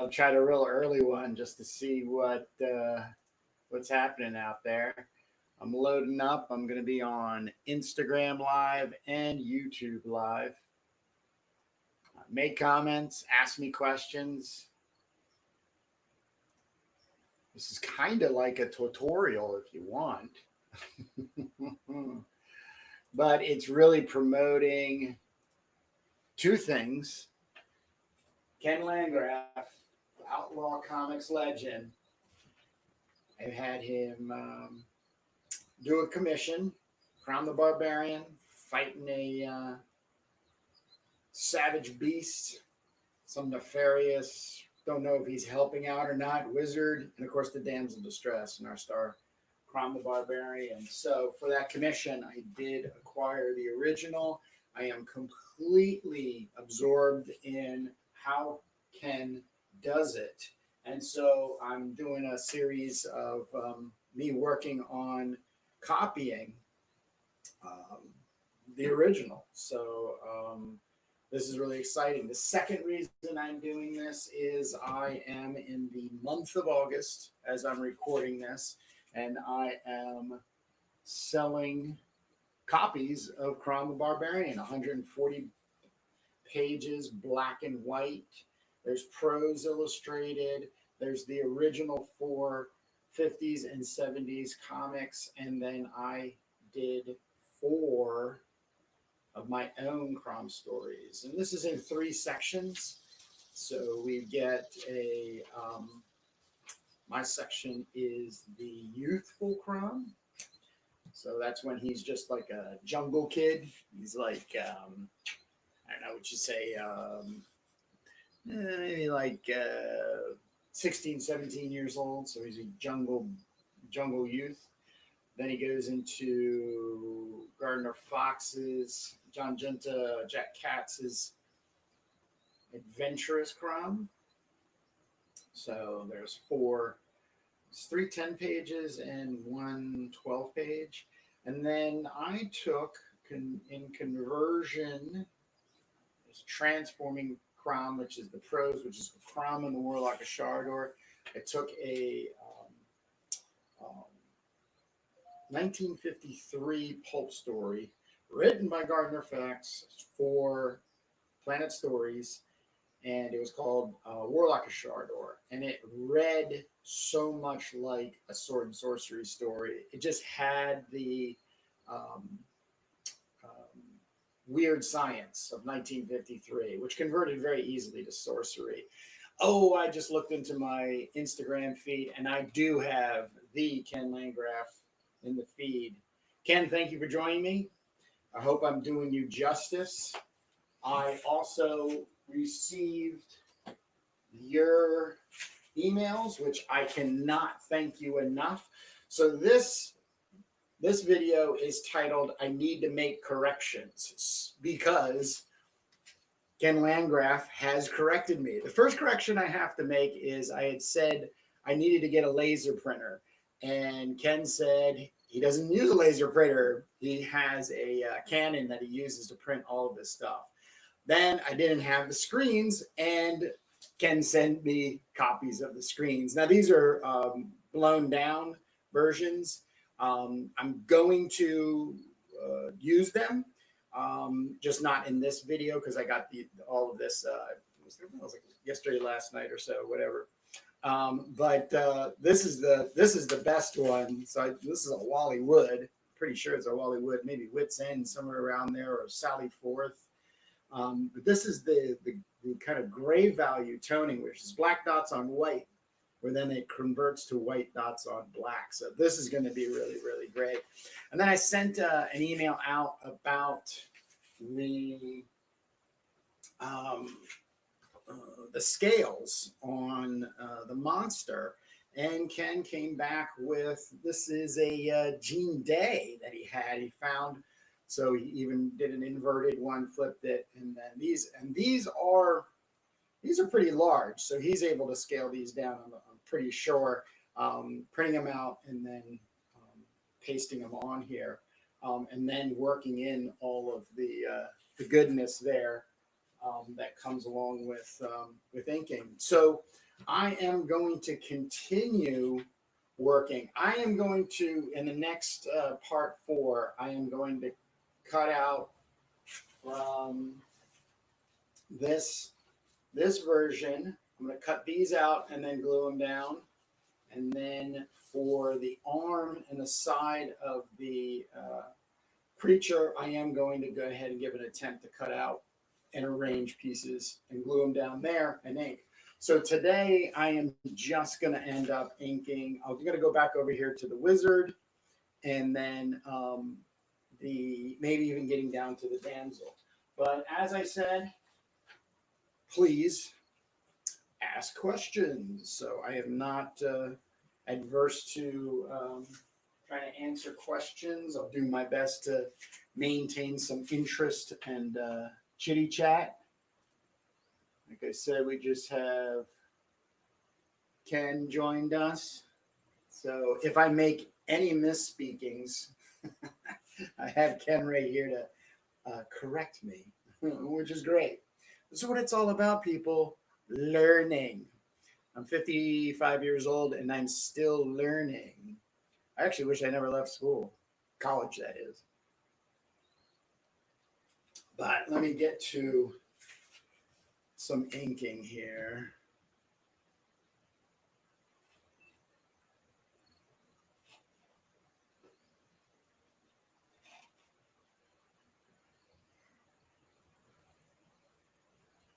tried a real early one just to see what's happening out there. I'm loading up. I'm going to be on Instagram Live and YouTube Live. Make comments, ask me questions. This is kind of like a tutorial if you want. But it's really promoting two things. Ken Landgraf, Outlaw Comics legend. I've had him do a commission, CROM the Barbarian, fighting a savage beast, some nefarious, don't know if he's helping out or not, wizard, and of course the damsel distress in our star, CROM the Barbarian. So for that commission, I did acquire the original. I am completely absorbed in how Ken does it. And so I'm doing a series of me working on copying the original. So this is really exciting. The second reason I'm doing this is I am in the month of August as I'm recording this, and I am selling copies of CROM the Barbarian, 140 pages, black and white. There's prose illustrated. There's the original 4 50s and 70s comics, and then I did 4 of my own CROM stories. And this is in 3 sections. So we get a, my section is the youthful CROM. So that's when he's just like a jungle kid. He's like, I don't know what you say, maybe like 16, 17 years old. So he's a jungle youth. Then he goes into Gardner Fox's, John Junta, Jack Katz's adventurous CROM. So there's 4, it's 3 10 pages and 1 12 page. And then I took in conversion, there's transforming CROM, which is the prose, which is CROM and the Warlock of Shardor. I took a 1953 pulp story written by Gardner Fox for Planet Stories, and it was called Warlock of Shardor, and it read so much like a sword and sorcery story. It just had the weird science of 1953, which converted very easily to sorcery. Oh, I just looked into my Instagram feed, and I do have the Ken Landgraf in the feed. Ken, thank you for joining me. I hope I'm doing you justice. I also received your emails, which I cannot thank you enough. So this video is titled, I Need to Make Corrections, because Ken Landgraf has corrected me. The first correction I have to make is I had said I needed to get a laser printer. And Ken said he doesn't use a laser printer. He has a Canon that he uses to print all of his stuff. Then I didn't have the screens, and Ken sent me copies of the screens. Now, these are blown down versions. I'm going to use them, just not in this video because I got all of this. It was like yesterday, last night, or so, whatever. But this is the best one. So this is a Wally Wood. Pretty sure it's a Wally Wood, maybe Wits End, somewhere around there, or Sally Forth. But this is the kind of gray value toning, which is black dots on white, where then it converts to white dots on black. So this is going to be really, really great. And then I sent an email out about the scales on the monster, and Ken came back with, this is a Gene Day that he found. So he even did an inverted one, flipped it, and then these are pretty large. So he's able to scale these down, I'm pretty sure, printing them out and then pasting them on here, and then working in all of the goodness there that comes along with inking. So I am going to continue working. I am going to, in the next part 4, I am going to cut out from this version. I'm going to cut these out and then glue them down. And then for the arm and the side of the creature, I am going to go ahead and give an attempt to cut out and arrange pieces and glue them down there and ink. So today I am just going to end up inking. I'm going to go back over here to the wizard, and then maybe even getting down to the damsel. But as I said, please ask questions. So I am not adverse to trying to answer questions. I'll do my best to maintain some interest and chitty chat. Like I said, we just have Ken joined us. So if I make any misspeakings, I have Ken right here to correct me, which is great. This is what it's all about, people. Learning. I'm 55 years old and I'm still learning. I actually wish I never left school. College, that is. But let me get to some inking here.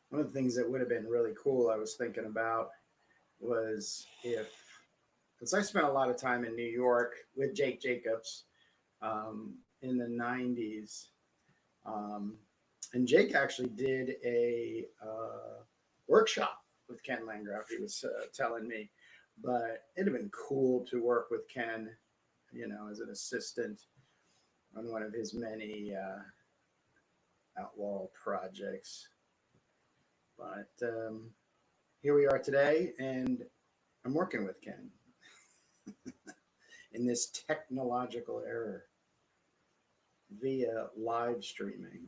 One of the things that would have been really cool I was thinking about was because I spent a lot of time in New York with Jake Jacobs in the 90s. And Jake actually did a workshop with Ken Landgraf, he was telling me. But it'd have been cool to work with Ken, as an assistant on one of his many Outlaw projects. But here we are today, and I'm working with Ken in this technological era via live streaming.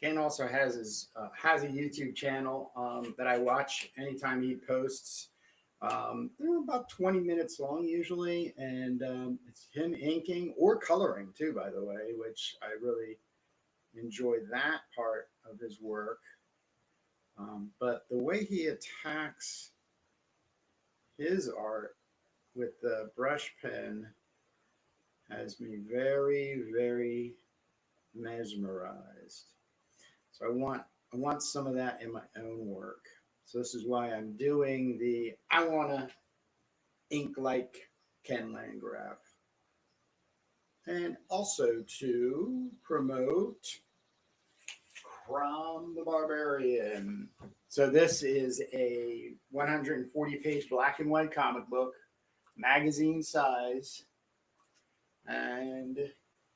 Ken also has a YouTube channel that I watch anytime he posts. They're about 20 minutes long usually, and it's him inking or coloring too, by the way, which I really enjoy that part of his work. But the way he attacks his art with the brush pen has me very, very mesmerized. So I want some of that in my own work. So this is why I'm doing I want to ink like Ken Landgraf. And also to promote CROM the Barbarian. So this is a 140-page black and white comic book, magazine size. And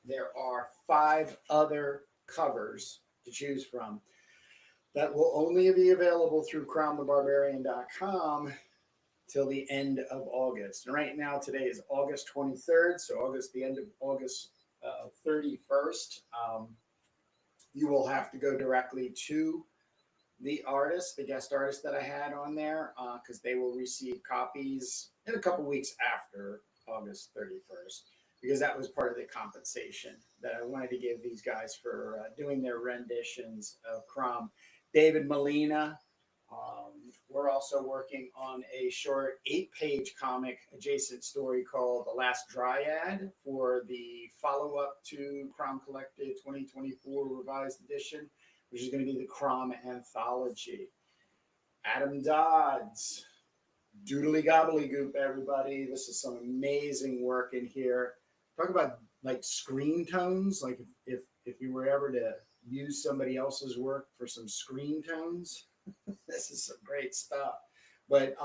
there are 5 other covers to choose from that will only be available through cromthebarbarian.com till the end of August. And right now, today is August 23rd, so the end of August 31st. You will have to go directly to the guest artist that I had on there, because they will receive copies in a couple weeks after August 31st, because that was part of the compensation that I wanted to give these guys for doing their renditions of CROM. David Molina. We're also working on a short 8-page comic adjacent story called The Last Dryad for the follow-up to CROM Collected 2024 revised edition, which is going to be the CROM anthology. Adam Dodds, Doodly gobbledygook, everybody. This is some amazing work in here. Talk about like screen tones. Like if you were ever to use somebody else's work for some screen tones, this is some great stuff. But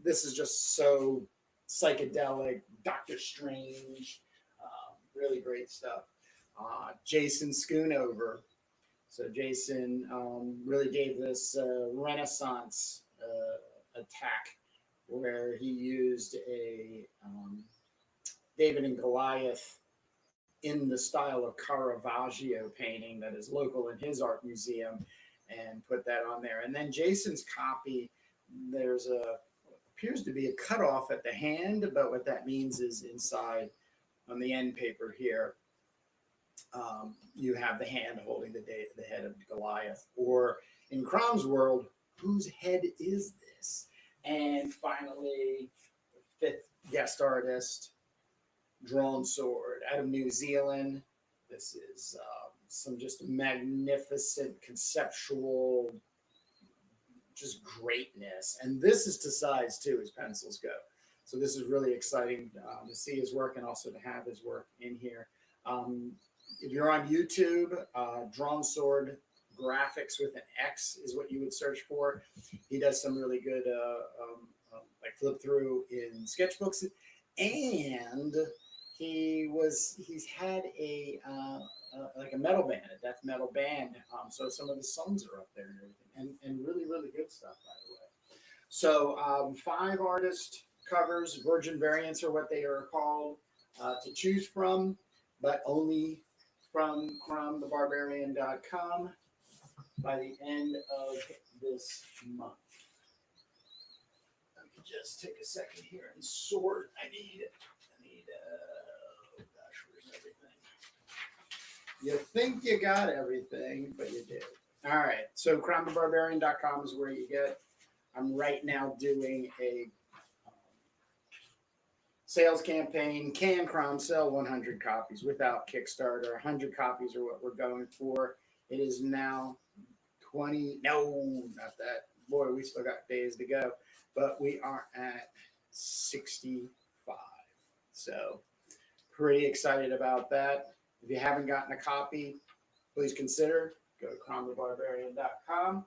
this is just so psychedelic, Doctor Strange, really great stuff. Jason Schoonover. So Jason really gave this Renaissance attack where he used a David and Goliath in the style of Caravaggio painting that is local in his art museum and put that on there. And then Jason's copy, there's a appears to be a cutoff at the hand, but what that means is inside on the end paper here, you have the hand holding the head of Goliath. Or in CROM's world, whose head is this? And finally, the fifth guest artist, Drawn Sword out of New Zealand. This is some just magnificent conceptual, just greatness. And this is to size too, as pencils go. So this is really exciting to see his work and also to have his work in here. If you're on YouTube, Drawn Sword graphics with an X is what you would search for. He does some really good like flip through in sketchbooks, and he's had a like a metal band, a death metal band. So some of the songs are up there and everything, and really really good stuff, by the way. So 5 artist covers, virgin variants are what they are called, to choose from, but only from thebarbarian.com by the end of this month. Let me just take a second here and sort. I need oh gosh, where's everything? You think you got everything, but you do. All right, so CROMthebarbarian.com is where you get. I'm right now doing a sales campaign. Can CROM sell 100 copies without Kickstarter? 100 copies are what we're going for. It is now 20. No, not that. Boy, we still got days to go. But we are at 65. So pretty excited about that. If you haven't gotten a copy, please consider. Go to CROMthebarbarian.com.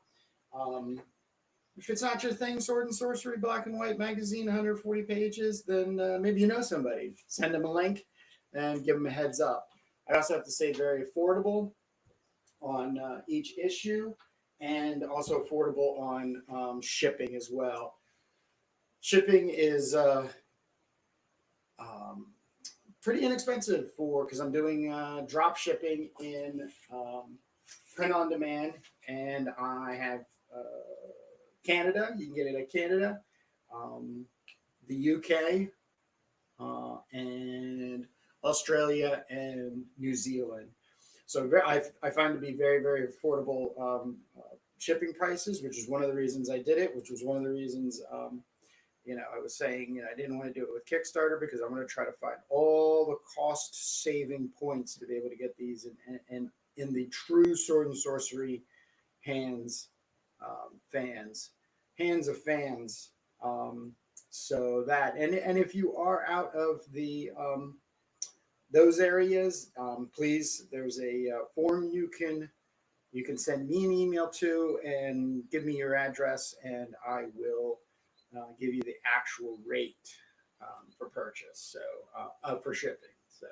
If it's not your thing, Sword and Sorcery, Black and White magazine, 140 pages, then maybe you know somebody. Send them a link and give them a heads up. I also have to say very affordable on each issue, and also affordable on shipping as well. Shipping is pretty inexpensive because I'm doing drop shipping in print on demand, and I have Canada. You can get it at Canada, the UK, and Australia and New Zealand. So I find to be very, very affordable shipping prices, which is one of the reasons I did it, which was one of the reasons, I was saying, I didn't want to do it with Kickstarter because I want to try to find all the cost saving points to be able to get these in the true Sword and Sorcery hands of fans. So that, and if you are out of the those areas, please, there's a form you can send me an email to and give me your address, and I will give you the actual rate for purchase. So for shipping. So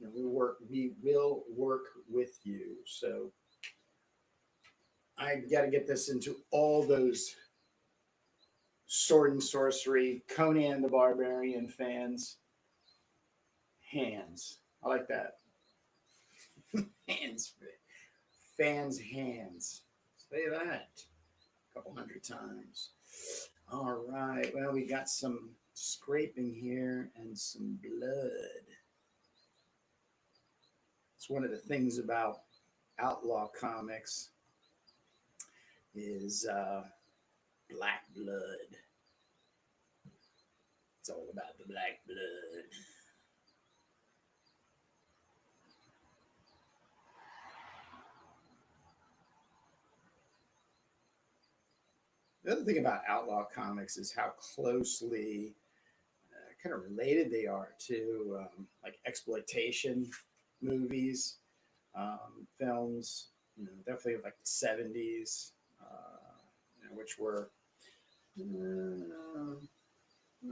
we will work with you. So I got to get this into all those Sword and Sorcery, Conan the Barbarian fans' hands. I like that. Fans' hands. Say that a couple hundred times. All right. Well, we got some scraping here and some blood. It's one of the things about Outlaw comics is black blood. It's all about the black blood. The other thing about Outlaw comics is how closely kind of related they are to like exploitation movies, films. Definitely like the '70s, which were uh,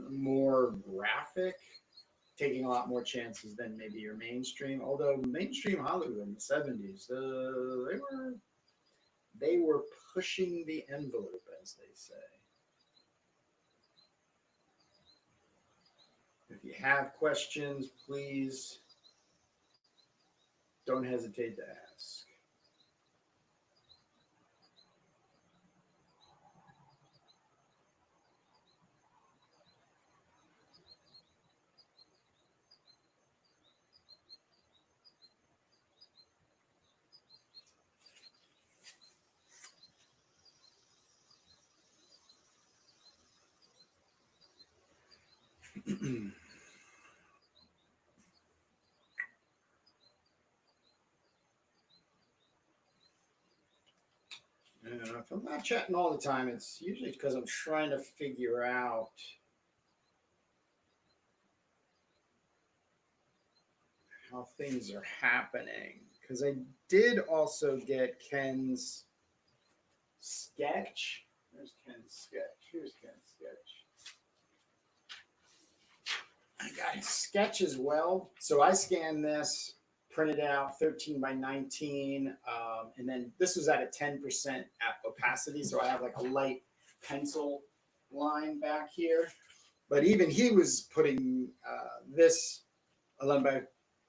more graphic, taking a lot more chances than maybe your mainstream. Although mainstream Hollywood in the '70s, they were pushing the envelope, as they say. If you have questions, please don't hesitate to ask. If I'm not chatting all the time, it's usually because I'm trying to figure out how things are happening. Because I did also get Ken's sketch. There's Ken's sketch. Here's Ken's sketch. I got his sketch as well. So I scanned this, printed out 13 by 19, and then this was at a 10% opacity. So I have like a light pencil line back here. But even he was putting this 11 by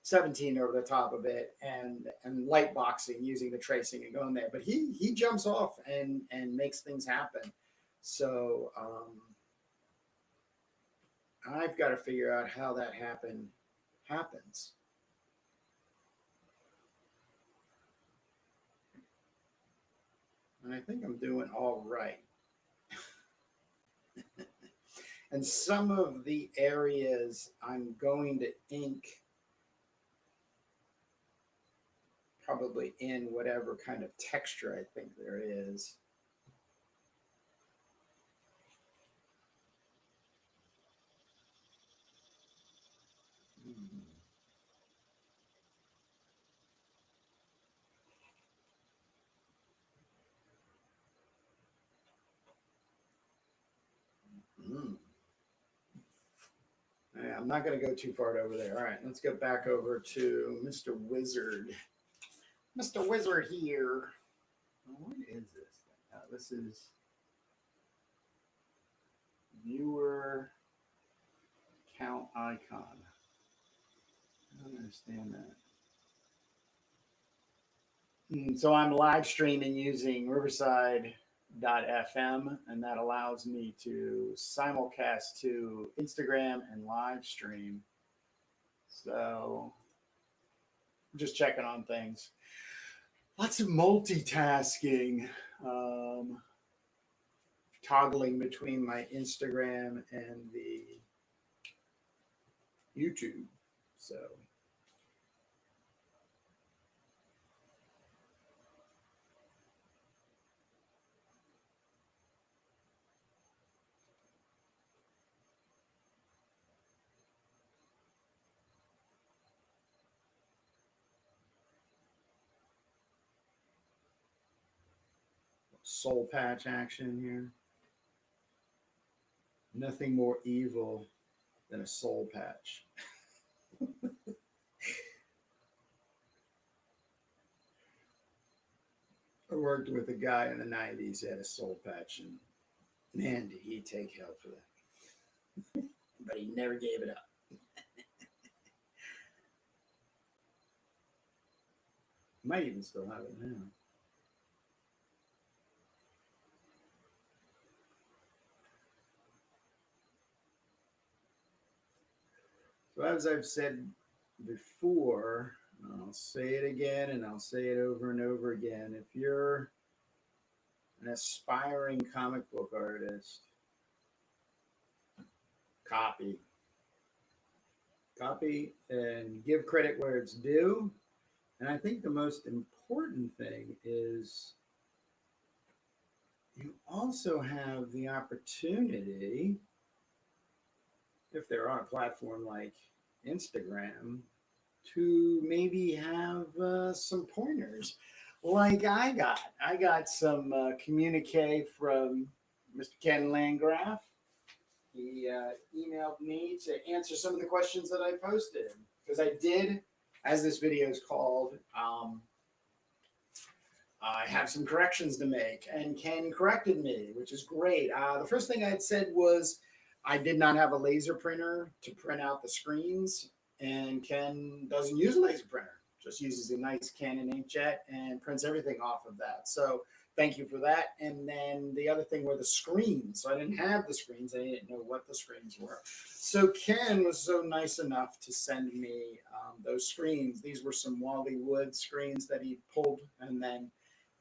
17 over the top of it and light boxing using the tracing and going there. But he jumps off and makes things happen. So I've got to figure out how that happens. And I think I'm doing all right. And some of the areas I'm going to ink probably in whatever kind of texture I think there is. Yeah, I'm not going to go too far over there. All right, let's go back over to Mr. Wizard. Mr. Wizard here. What is this? This is viewer count icon. I don't understand that. So I'm live streaming using Riverside.fm, and that allows me to simulcast to Instagram and live stream. So just checking on things. Lots of multitasking, toggling between my Instagram and the YouTube. So soul patch action here. Nothing more evil than a soul patch. I worked with a guy in the '90s that had a soul patch, and man, did he take hell for that. But he never gave it up. Might even still have it now. So as I've said before, I'll say it again and I'll say it over and over again. If you're an aspiring comic book artist, copy. Copy and give credit where it's due. And I think the most important thing is you also have the opportunity, if they're on a platform like Instagram, to maybe have some pointers like I got. I got some communique from Mr. Ken Landgraf. He emailed me to answer some of the questions that I posted because I did, as this video is called, I have some corrections to make, and Ken corrected me, which is great. The first thing I had said was I did not have a laser printer to print out the screens, and Ken doesn't use a laser printer, just uses a nice Canon inkjet and prints everything off of that. So thank you for that. And then the other thing were the screens. So I didn't have the screens. I didn't know what the screens were. So Ken was so nice enough to send me those screens. These were some Wally Wood screens that he pulled, and then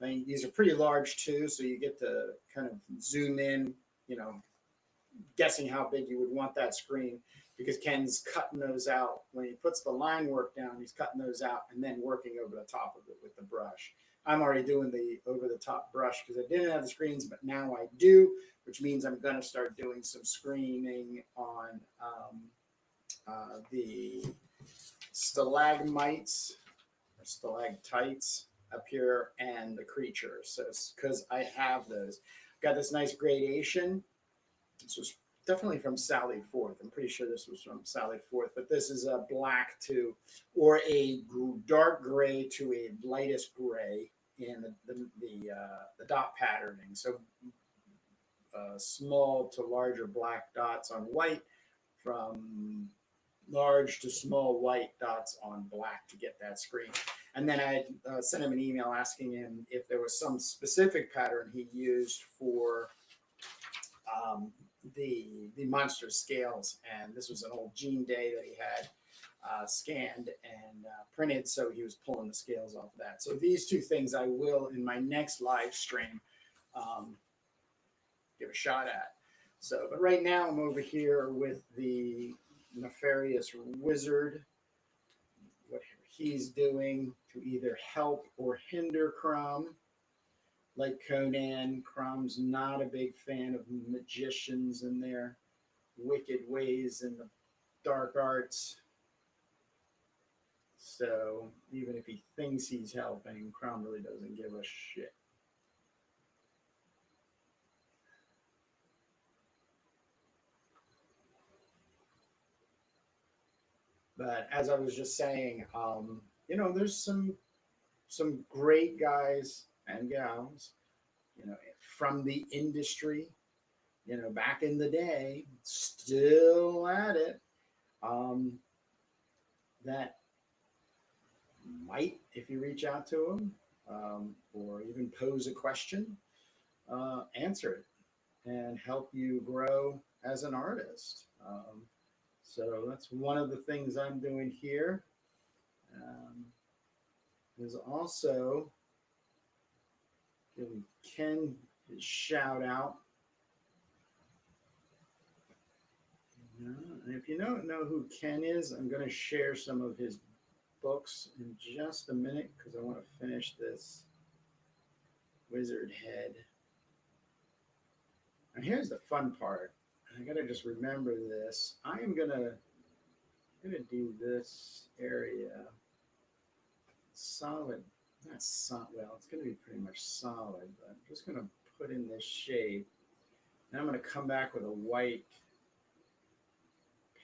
I mean, these are pretty large too, so you get to kind of zoom in, you know, guessing how big you would want that screen, because Ken's cutting those out. When he puts the line work down, he's cutting those out and then working over the top of it with the brush. I'm already doing the over the top brush because I didn't have the screens, but now I do, which means I'm going to start doing some screening on the stalagmites or stalactites up here and the creatures. So it's because I have those. Got this nice gradation. This was definitely from Sally Forth. I'm pretty sure this was from Sally Forth, but this is a black to, or a dark gray to a lightest gray in the dot patterning. So small to larger black dots on white, from large to small white dots on black to get that screen. And then I sent him an email asking him if there was some specific pattern he used for the monster scales. And this was an old Gene Day that he had scanned and printed, so he was pulling the scales off of that. So these two things I will, in my next live stream, give a shot at. So, but right now I'm over here with the Nefarious Wizard, what he's doing to either help or hinder CROM. Like Conan, CROM's not a big fan of magicians and their wicked ways in the dark arts. So even if he thinks he's helping, CROM really doesn't give a shit. But as I was just saying, you know, there's some great guys and gals, you know, from the industry, you know, back in the day, still at it, that might, if you reach out to them, or even pose a question, answer it and help you grow as an artist. So that's one of the things I'm doing here. Is also giving Ken his shout out. And if you don't know who Ken is, I'm going to share some of his books in just a minute because I want to finish this wizard head. And here's the fun part. I got to just remember this. I'm going to do this area solid. Not solid. Well, it's going to be pretty much solid, but I'm just going to put in this shape. Now I'm going to come back with a white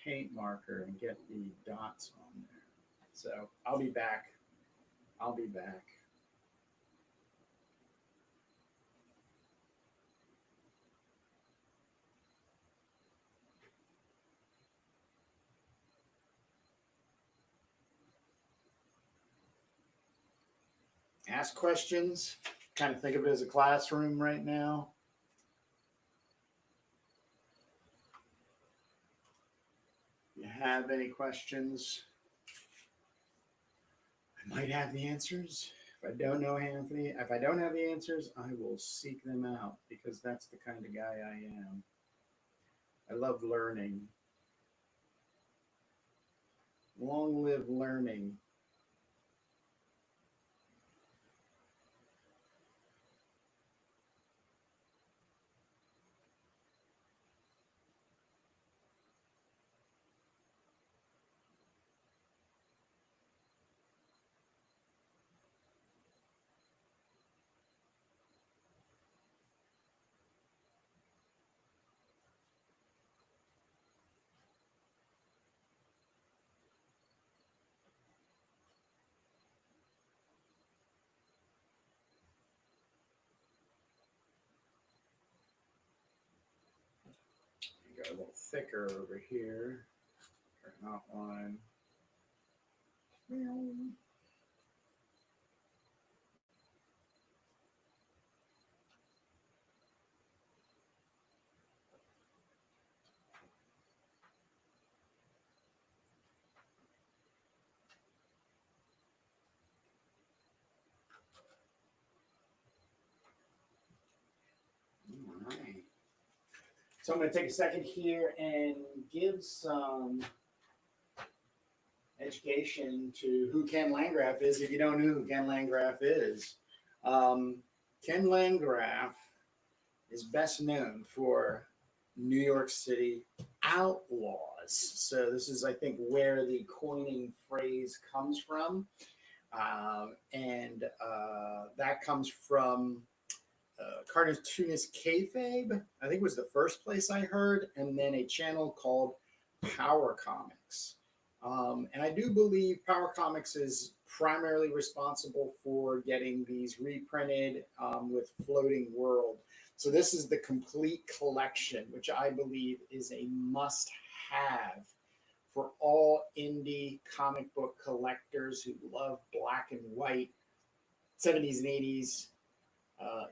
paint marker and get the dots on there. So I'll be back. I'll be back. Ask questions. Kind of think of it as a classroom right now. If you have any questions, I might have the answers. If I don't know Anthony, if I don't have the answers, I will seek them out because that's the kind of guy I am. I love learning. Long live learning. go a little thicker over here. Outline. All right. So I'm going to take a second here and give some education to who Ken Landgraf is if you don't know who Ken Landgraf is. Ken Landgraf is best known for New York City Outlaws. So this is, I think, where the coining phrase comes from. That comes from cartoonist Kayfabe, I think was the first place I heard, and then a channel called Power Comics. And I do believe Power Comics is primarily responsible for getting these reprinted with Floating World. So this is the complete collection, which I believe is a must-have for all indie comic book collectors who love black and white, 70s and 80s,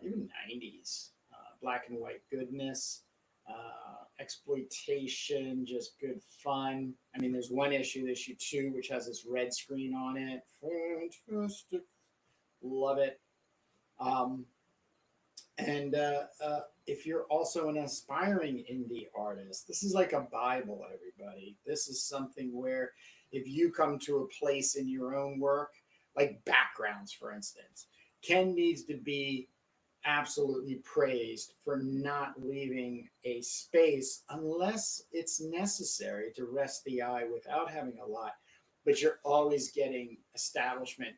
even 90s, black and white goodness, exploitation, just good fun. I mean, there's one issue, issue 2, which has this red screen on it. Fantastic. Love it. If you're also an aspiring indie artist, this is like a Bible, everybody. This is something where if you come to a place in your own work, like backgrounds, for instance, Ken needs to be absolutely praised for not leaving a space unless it's necessary to rest the eye without having a lot, but you're always getting establishment,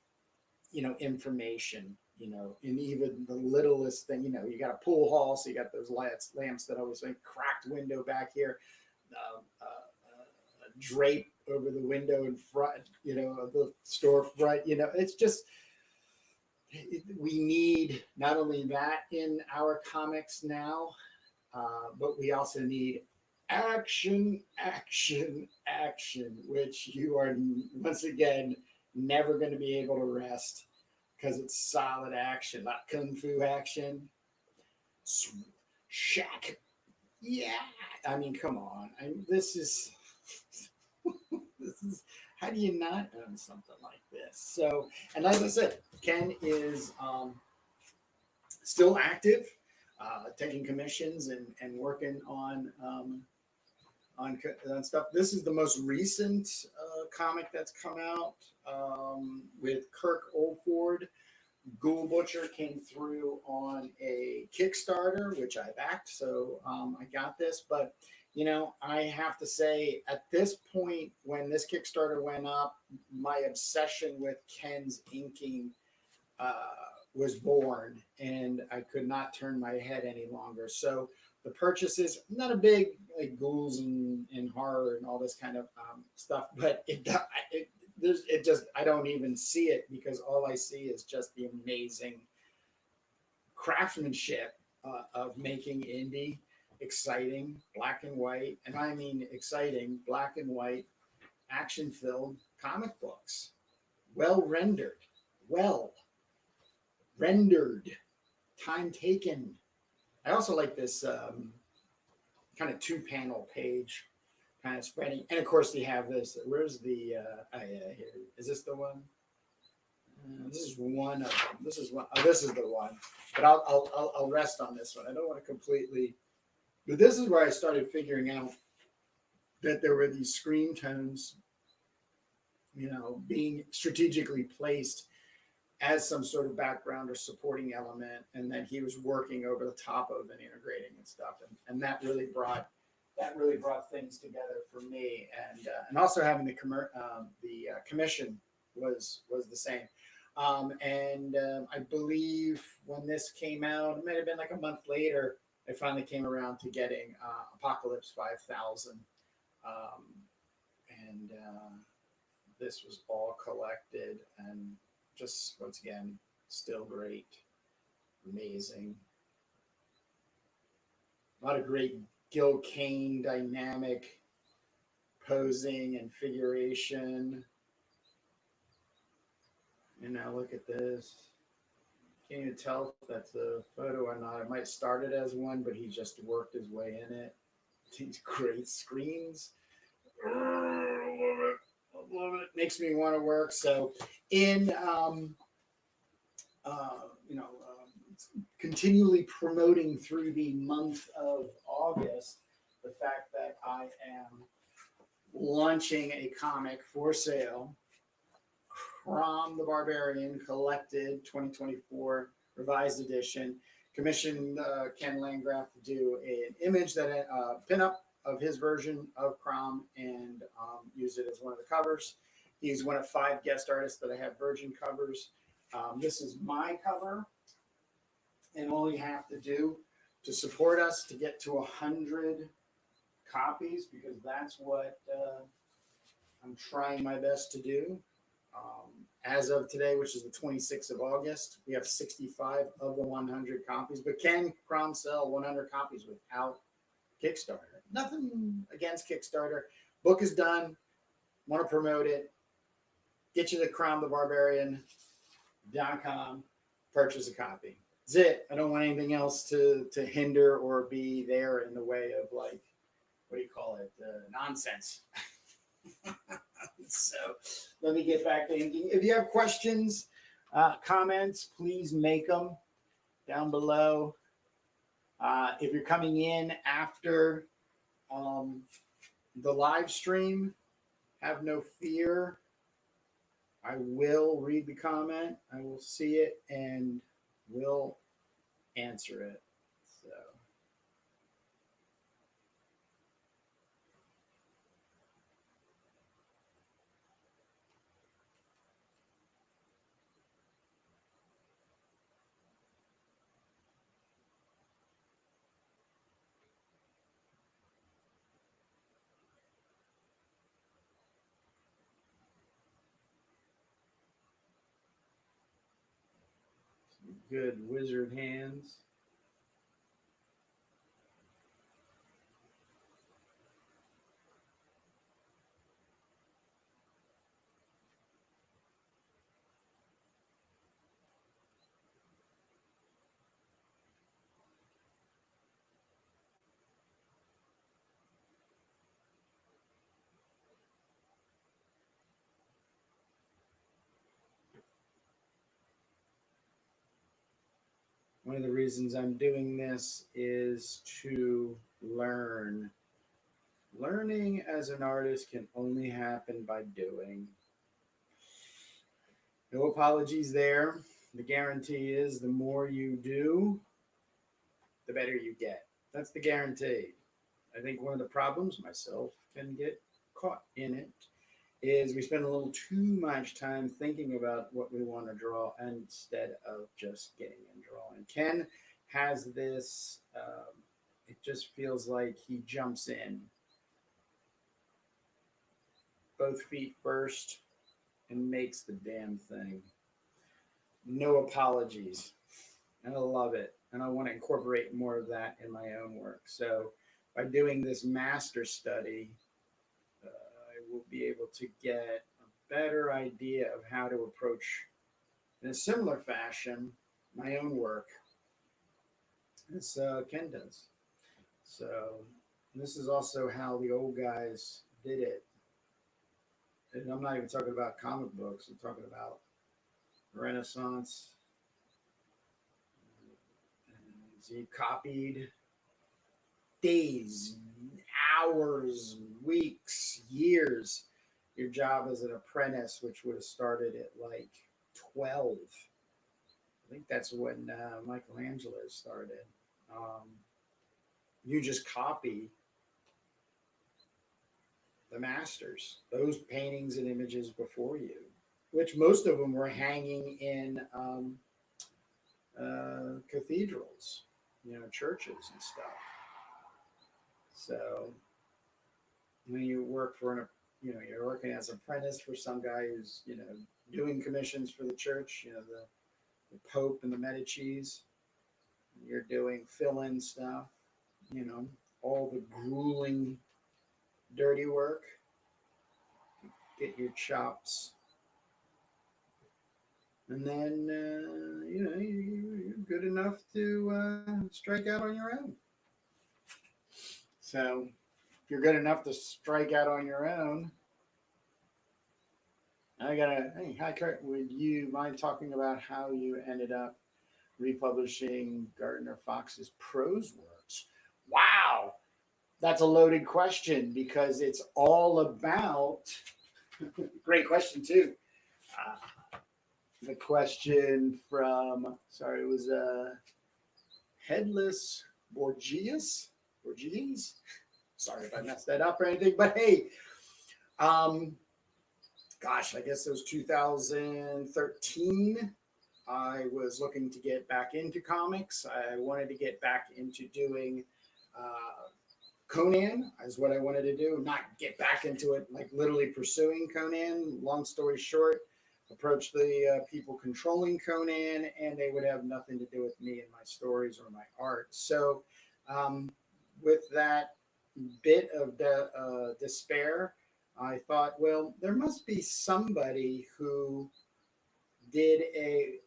information, in even the littlest thing. You got a pool hall, so you got those lamps that always make cracked window back here, a drape over the window in front, of the storefront. It's just, we need not only that in our comics now, but we also need action, action, action, which you are, once again, never going to be able to rest because it's solid action, not kung fu action. Shack. Yeah. I mean, come on. This is, how do you not own something like this? So, and like I said, Ken is still active, taking commissions and working on stuff. This is the most recent comic that's come out with Kirk Oldford. Ghoul Butcher came through on a Kickstarter, which I backed, so I got this. But I have to say, at this point, when this Kickstarter went up, my obsession with Ken's inking was born, and I could not turn my head any longer. So the purchases, not a big like ghouls and horror and all this kind of stuff, but I don't even see it because all I see is just the amazing craftsmanship of making indie exciting black and white, and I mean exciting black and white action-filled comic books, well rendered, time taken. I also like this kind of 2-panel page, kind of spreading, and of course they have this. Where's the? Here. Is this the one? This is one of them. This is one. Oh, this is the one. But I'll rest on this one. I don't want to completely. But this is where I started figuring out that there were these screen tones, being strategically placed as some sort of background or supporting element, and then he was working over the top of and integrating and stuff, and that really brought things together for me, and also having the commission was the same, I believe when this came out, it might have been like a month later, I finally came around to getting Apocalypse 5000, and this was all collected and just once again still great, amazing, a lot of great Gil Kane dynamic posing and figuration. And now look at this. Can't even tell if that's a photo or not. It might start it as one, but he just worked his way in it. These great screens. I love it. I love it. Makes me want to work. So in you know, continually promoting through the month of August the fact that I am launching a comic for sale, CROM the Barbarian Collected 2024 Revised Edition. Commissioned Ken Landgraf to do an image that pin up of his version of CROM and use it as one of the covers. He's one of 5 guest artists that I have virgin covers. This is my cover, and all you have to do to support us to get to 100 copies, because that's what I'm trying my best to do. As of today, which is the 26th of August, we have 65 of the 100 copies, but can CROM sell 100 copies without Kickstarter? Nothing against Kickstarter. Book is done. Want to promote it. Get you to CROMthebarbarian.com. Purchase a copy. That's it. I don't want anything else to hinder or be there in the way of, like, what do you call it? Nonsense. So let me get back to inking. If you have questions, comments, please make them down below. If you're coming in after the live stream, have no fear. I will read the comment. I will see it and will answer it. So. Good wizard hands. One of the reasons I'm doing this is to learn. Learning as an artist can only happen by doing. No apologies there. The guarantee is the more you do, the better you get. That's the guarantee. I think one of the problems, myself can get caught in it, is we spend a little too much time thinking about what we want to draw instead of just getting and drawing. Ken has this, it just feels like he jumps in both feet first and makes the damn thing. No apologies. And I love it. And I want to incorporate more of that in my own work. So by doing this master study, I will be able to get a better idea of how to approach, in a similar fashion, my own work as Ken does. So this is also how the old guys did it. And I'm not even talking about comic books. I'm talking about Renaissance. He copied days, hours, weeks, years. Your job as an apprentice, which would have started at like 12. I think that's when Michelangelo started. You just copy the masters, those paintings and images before you, which most of them were hanging in cathedrals, churches and stuff. So when you work for you're working as an apprentice for some guy who's, doing commissions for the church, the Pope and the Medicis, you're doing fill-in stuff, all the grueling, dirty work. Get your chops. And then, you're good enough to strike out on your own. So if you're good enough to strike out on your own, hey, hi Kurt, would you mind talking about how you ended up republishing Gardner Fox's prose works? Wow, that's a loaded question because it's all about, great question too. The question from, sorry, it was Headless Borgias? Sorry if I messed that up or anything, but hey, gosh, I guess it was 2013. I was looking to get back into comics. I wanted to get back into doing Conan is what I wanted to do, not get back into it, like literally pursuing Conan. Long story short, approached the people controlling Conan, and they would have nothing to do with me and my stories or my art. So with that bit of despair, I thought, well, there must be somebody who did a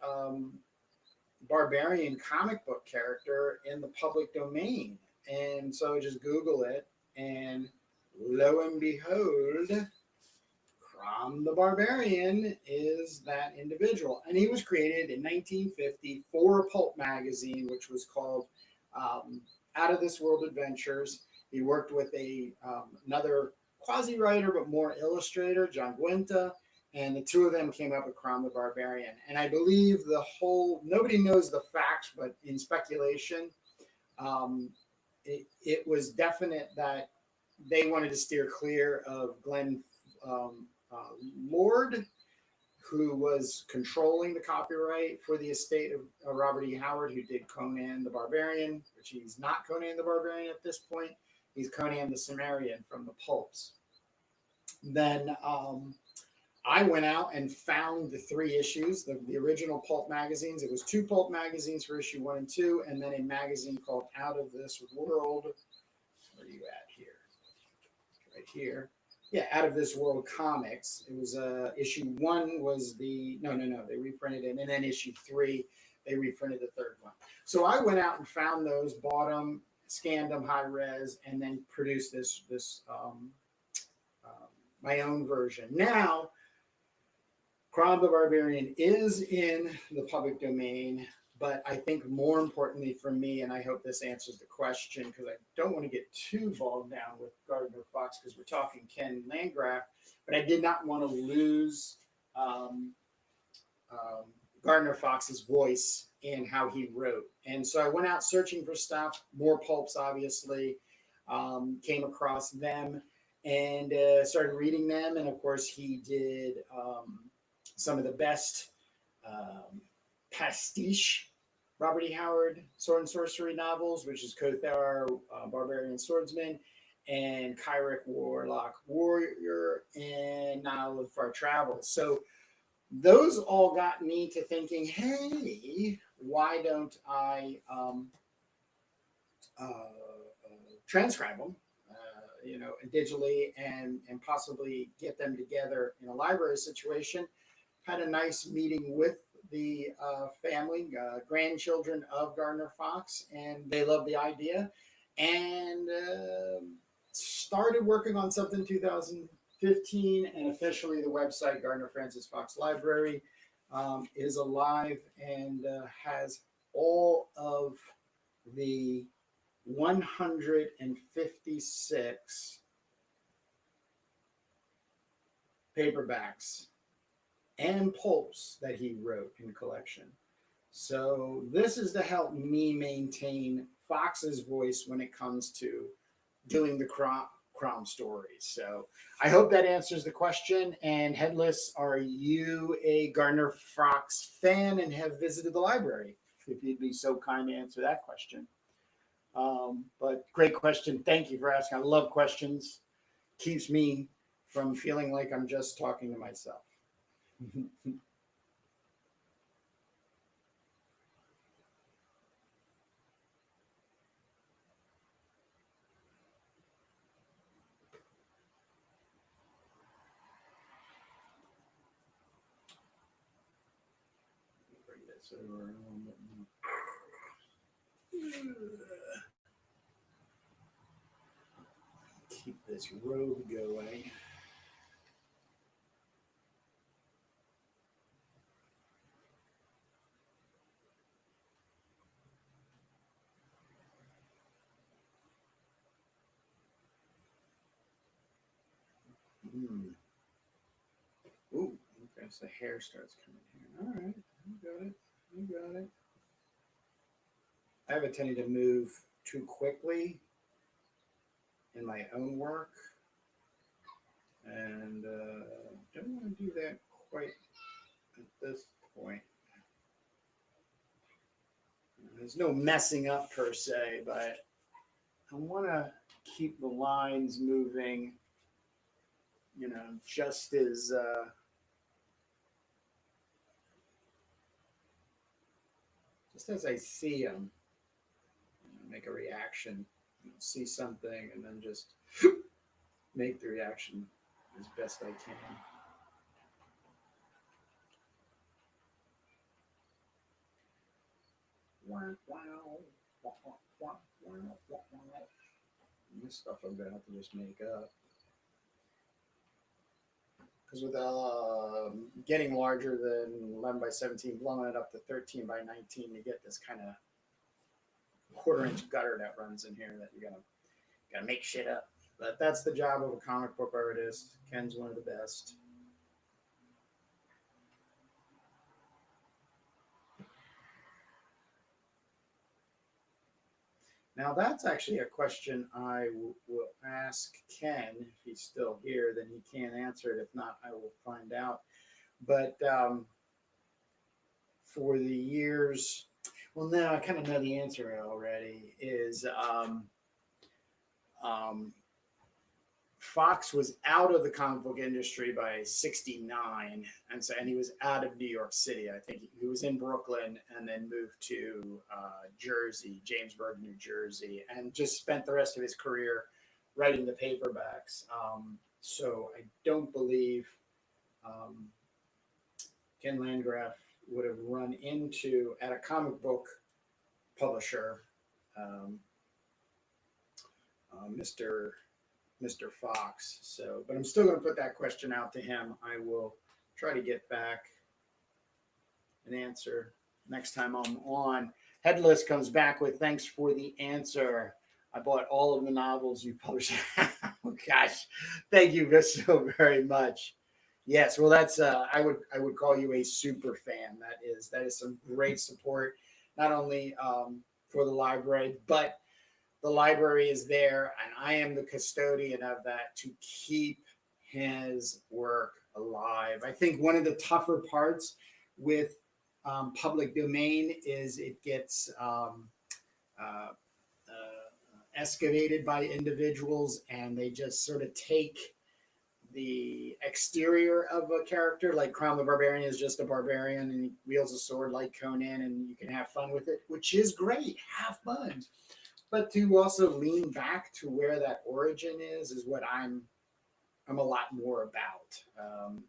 Barbarian comic book character in the public domain. And so I just Google it, and lo and behold, CROM the Barbarian is that individual. And he was created in 1950 for a pulp magazine, which was called Out of This World Adventures. He worked with another quasi-writer, but more illustrator, John Guenta, and the two of them came up with CROM the Barbarian. And I believe nobody knows the facts, but in speculation, it was definite that they wanted to steer clear of Glenn Lord, who was controlling the copyright for the estate of Robert E. Howard, who did Conan the Barbarian, which he's not Conan the Barbarian at this point. He's Conan the Cimmerian from the pulps. Then I went out and found the 3 issues, the original pulp magazines. It was 2 pulp magazines for issue 1 and 2, and then a magazine called Out of This World. Where are you at here? Right here. Yeah, Out of This World Comics. It was issue 1 was they reprinted it, and then issue 3 they reprinted the 3rd one. So I went out and found those, bought them, scanned them high res, and then produced this my own version. Now, CROM the Barbarian is in the public domain, but I think more importantly for me, and I hope this answers the question, because I don't want to get too bogged down with Gardner Fox, because we're talking Ken Landgraf, but I did not want to lose Gardner Fox's voice and how he wrote. And so I went out searching for stuff, more pulps, obviously, came across them and started reading them. And of course, he did some of the best pastiche Robert E. Howard sword and sorcery novels, which is Kothar, Barbarian Swordsman, and Kyric, Warlock Warrior, and Nile of Far Travel. So those all got me to thinking, hey, why don't I transcribe them, digitally and possibly get them together in a library situation. Had a nice meeting with the family, grandchildren of Gardner Fox, and they loved the idea, and started working on something in 2015, and officially the website Gardner Francis Fox Library is alive and has all of the 156 paperbacks and pulps that he wrote in collection. So this is to help me maintain Fox's voice when it comes to doing the CROM stories. So I hope that answers the question. And Headless, are you a Gardner Fox fan and have visited the library? If you'd be so kind to answer that question. But great question. Thank you for asking. I love questions. Keeps me from feeling like I'm just talking to myself. this over. Keep this robe going. Ooh, okay, so the hair starts coming here. All right, you got it. You got it. I have a tendency to move too quickly in my own work, and don't want to do that quite at this point. There's no messing up per se, but I want to keep the lines moving, just as I see them. Make a reaction, see something, and then just make the reaction as best I can. This stuff I'm gonna have to just make up, because with getting larger than 11 by 17, blowing it up to 13 by 19, you get this kind of quarter-inch gutter that runs in here that you gotta make shit up. But that's the job of a comic book artist. Ken's one of the best. Now that's actually a question I will ask Ken. If he's still here, then he can't answer it. If not, I will find out. But for the years, well, no, I kind of know the answer already. Is Fox was out of the comic book industry by '69, and he was out of New York City. I think he was in Brooklyn and then moved to Jersey, Jamesburg, New Jersey, and just spent the rest of his career writing the paperbacks. So I don't believe Ken Landgraf would have run into at a comic book publisher, Mr. Fox. So, but I'm still going to put that question out to him. I will try to get back an answer next time I'm on. Headless comes back with, thanks for the answer. I bought all of the novels you published. Oh gosh, thank you so very much. Yes, well, that's I would call you a super fan. That is some great support, not only for the library, but the library is there, and I am the custodian of that to keep his work alive. I think one of the tougher parts with public domain is it gets excavated by individuals, and they just sort of take the exterior of a character. Like CROM the Barbarian is just a barbarian, and he wields a sword like Conan, and you can have fun with it, which is great. Have fun. But to also lean back to where that origin is what I'm a lot more about.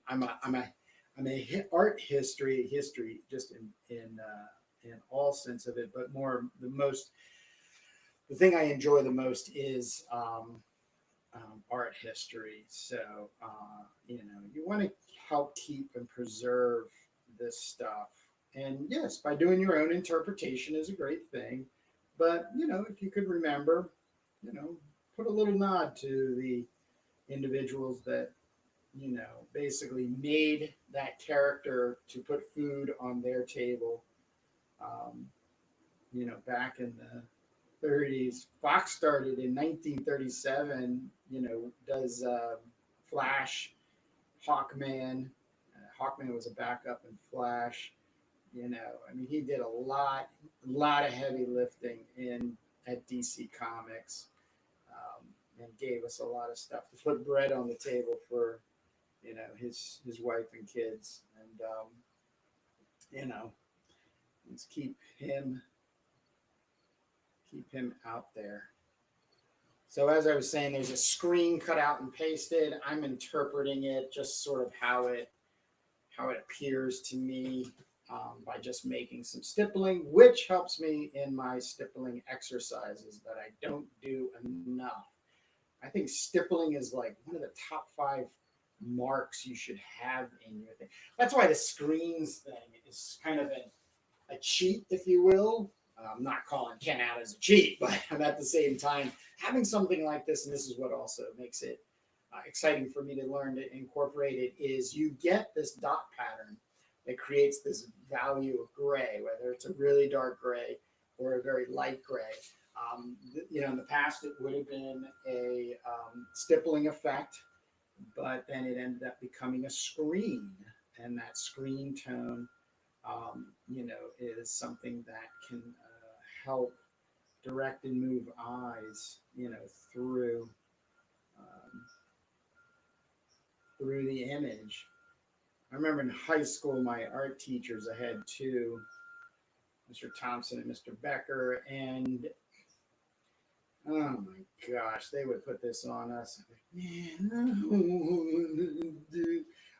I'm a art history just in all sense of it, but more the thing I enjoy the most is art history. So you want to help keep and preserve this stuff, and yes, by doing your own interpretation is a great thing. But, if you could remember, put a little nod to the individuals that, basically made that character to put food on their table, back in the 30s. Fox started in 1937, does Flash, Hawkman. Hawkman was a backup in Flash. He did a lot of heavy lifting at DC Comics, and gave us a lot of stuff to put bread on the table for, his wife and kids, and let's keep him out there. So as I was saying, there's a screen cut out and pasted. I'm interpreting it just sort of how it appears to me. by just making some stippling, which helps me in my stippling exercises that I don't do enough. I think stippling is like one of the top 5 marks you should have in your thing. That's why the screens thing is kind of a cheat, if you will. I'm not calling Ken out as a cheat, but at the same time, having something like this, and this is what also makes it exciting for me to learn to incorporate it, is you get this dot pattern that creates this value of gray, whether it's a really dark gray or a very light gray. In the past, it would have been a stippling effect, but then it ended up becoming a screen, and that screen tone is something that can help direct and move eyes, through the image. I remember in high school, my art teachers, I had 2, Mr. Thompson and Mr. Becker, and oh my gosh, they would put this on us.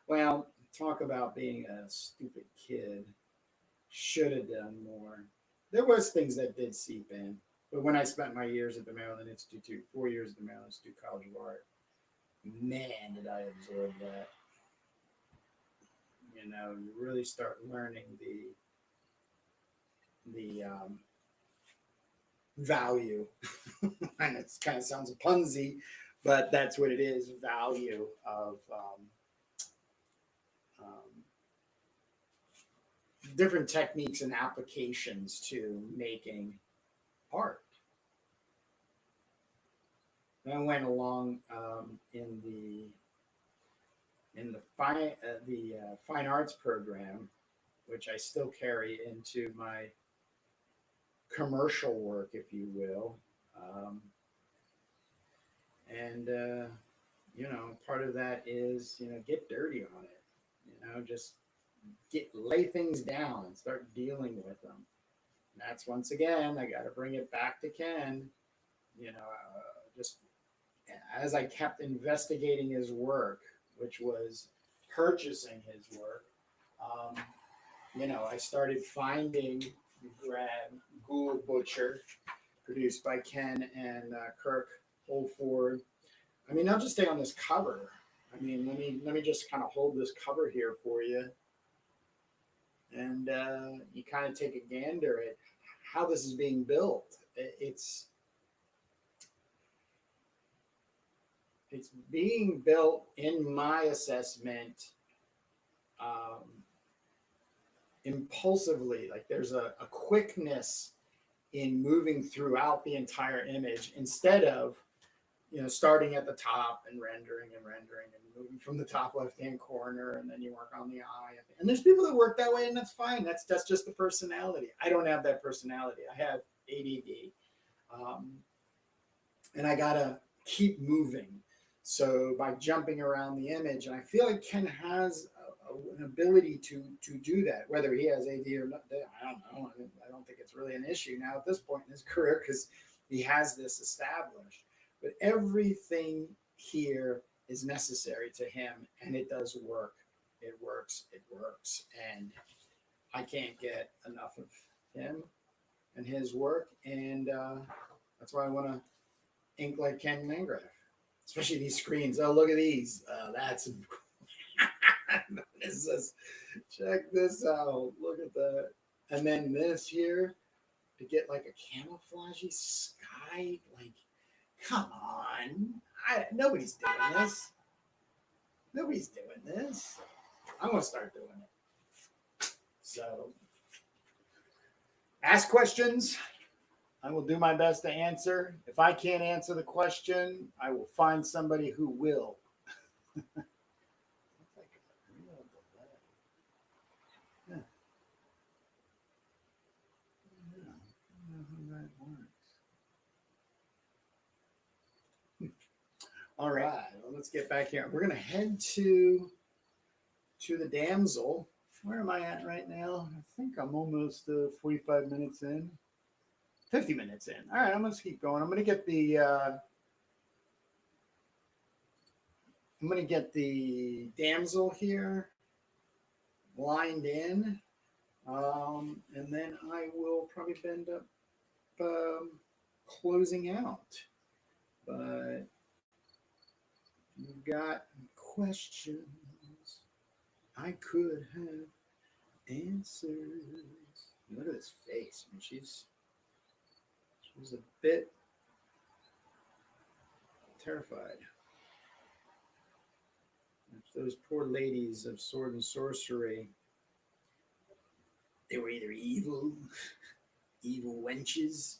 Well, talk about being a stupid kid. Should have done more. There was things that did seep in, but when I spent my years at the Maryland Institute, 4 years at the Maryland Institute College of Art, man, did I absorb that. You really start learning the value, and it kind of sounds punsy, but that's what it is, value of different techniques and applications to making art. I went along in the fine arts program, which I still carry into my commercial work, if you will. Part of that is, get dirty on it, just lay things down and start dealing with them. And that's, once again, I got to bring it back to Ken, just as I kept investigating his work, which was purchasing his work, I started finding Grab Ghoul Butcher, produced by Ken and Kirk Holford. I'll just stay on this cover. Let me just kind of hold this cover here for you, and you kind of take a gander at how this is being built. It's being built, in my assessment, impulsively. Like, there's a quickness in moving throughout the entire image, instead of starting at the top and rendering and moving from the top left-hand corner, and then you work on the eye. And there's people that work that way, and that's fine. That's just the personality. I don't have that personality. I have ADD, and I gotta keep moving. So by jumping around the image, and I feel like Ken has an ability to do that. Whether he has AD or not, I don't know. I don't think it's really an issue now at this point in his career, because he has this established. But everything here is necessary to him, and it does work. It works. And I can't get enough of him and his work, and that's why I want to ink like Ken Landgraf. Especially these screens. Oh, look at these. That's check this out. Look at that. And then this here, to get like a camouflagey sky. Like, come on. Nobody's doing this. Nobody's doing this. I'm going to start doing it. So, ask questions. I will do my best to answer. If I can't answer the question, I will find somebody who will. All right, well, let's get back here. We're going to head to the damsel. Where am I at right now? I think I'm almost 45 minutes in. 50 minutes in. All right, I'm going to keep going. I'm going to get the damsel here lined in. And then I will probably end up closing out. But you've got questions, I could have answers. Look at this face. I mean, she's a bit terrified. If those poor ladies of sword and sorcery, they were either evil, evil wenches,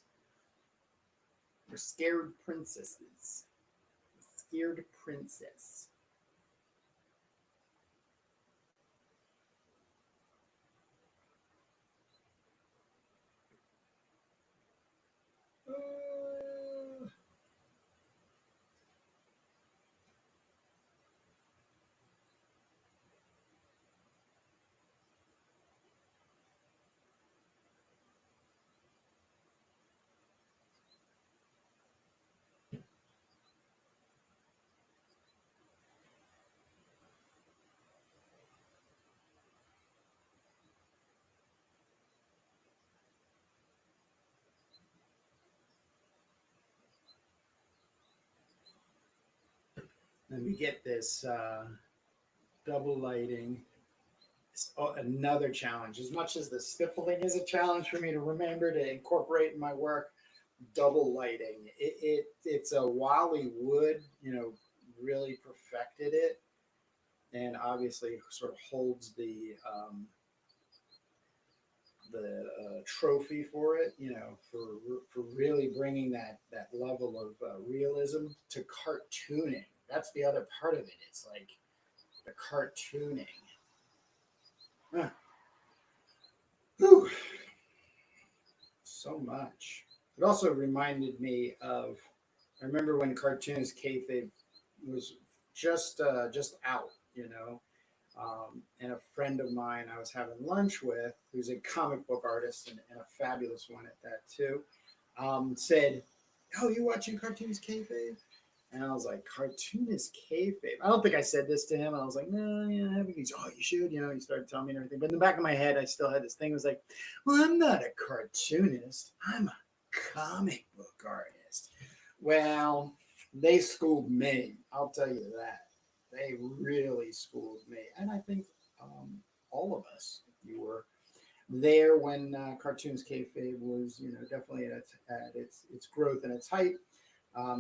or scared princesses. Scared princess. Then we get this double lighting. Another challenge. As much as the stippling is a challenge for me to remember to incorporate in my work, double lighting. It's a Wally Wood, really perfected it, and obviously sort of holds the trophy for it. For really bringing that level of realism to cartooning. That's the other part of it. It's like the cartooning. Huh. Whew. So much. It also reminded me of. I remember when cartoons kayfabe was just out, and a friend of mine I was having lunch with, who's a comic book artist and a fabulous one at that too, said, "Oh, you watching cartoons kayfabe?" And I was like, "Cartoonist kayfabe." I don't think I said this to him. I was like, "No, yeah, I haven't." He's, "Oh, you should." He started telling me and everything. But in the back of my head, I still had this thing. It was like, "Well, I'm not a cartoonist. I'm a comic book artist." Well, they schooled me. I'll tell you that. They really schooled me, and I think all of us. You were there when cartoons kayfabe was, definitely at its growth and its height.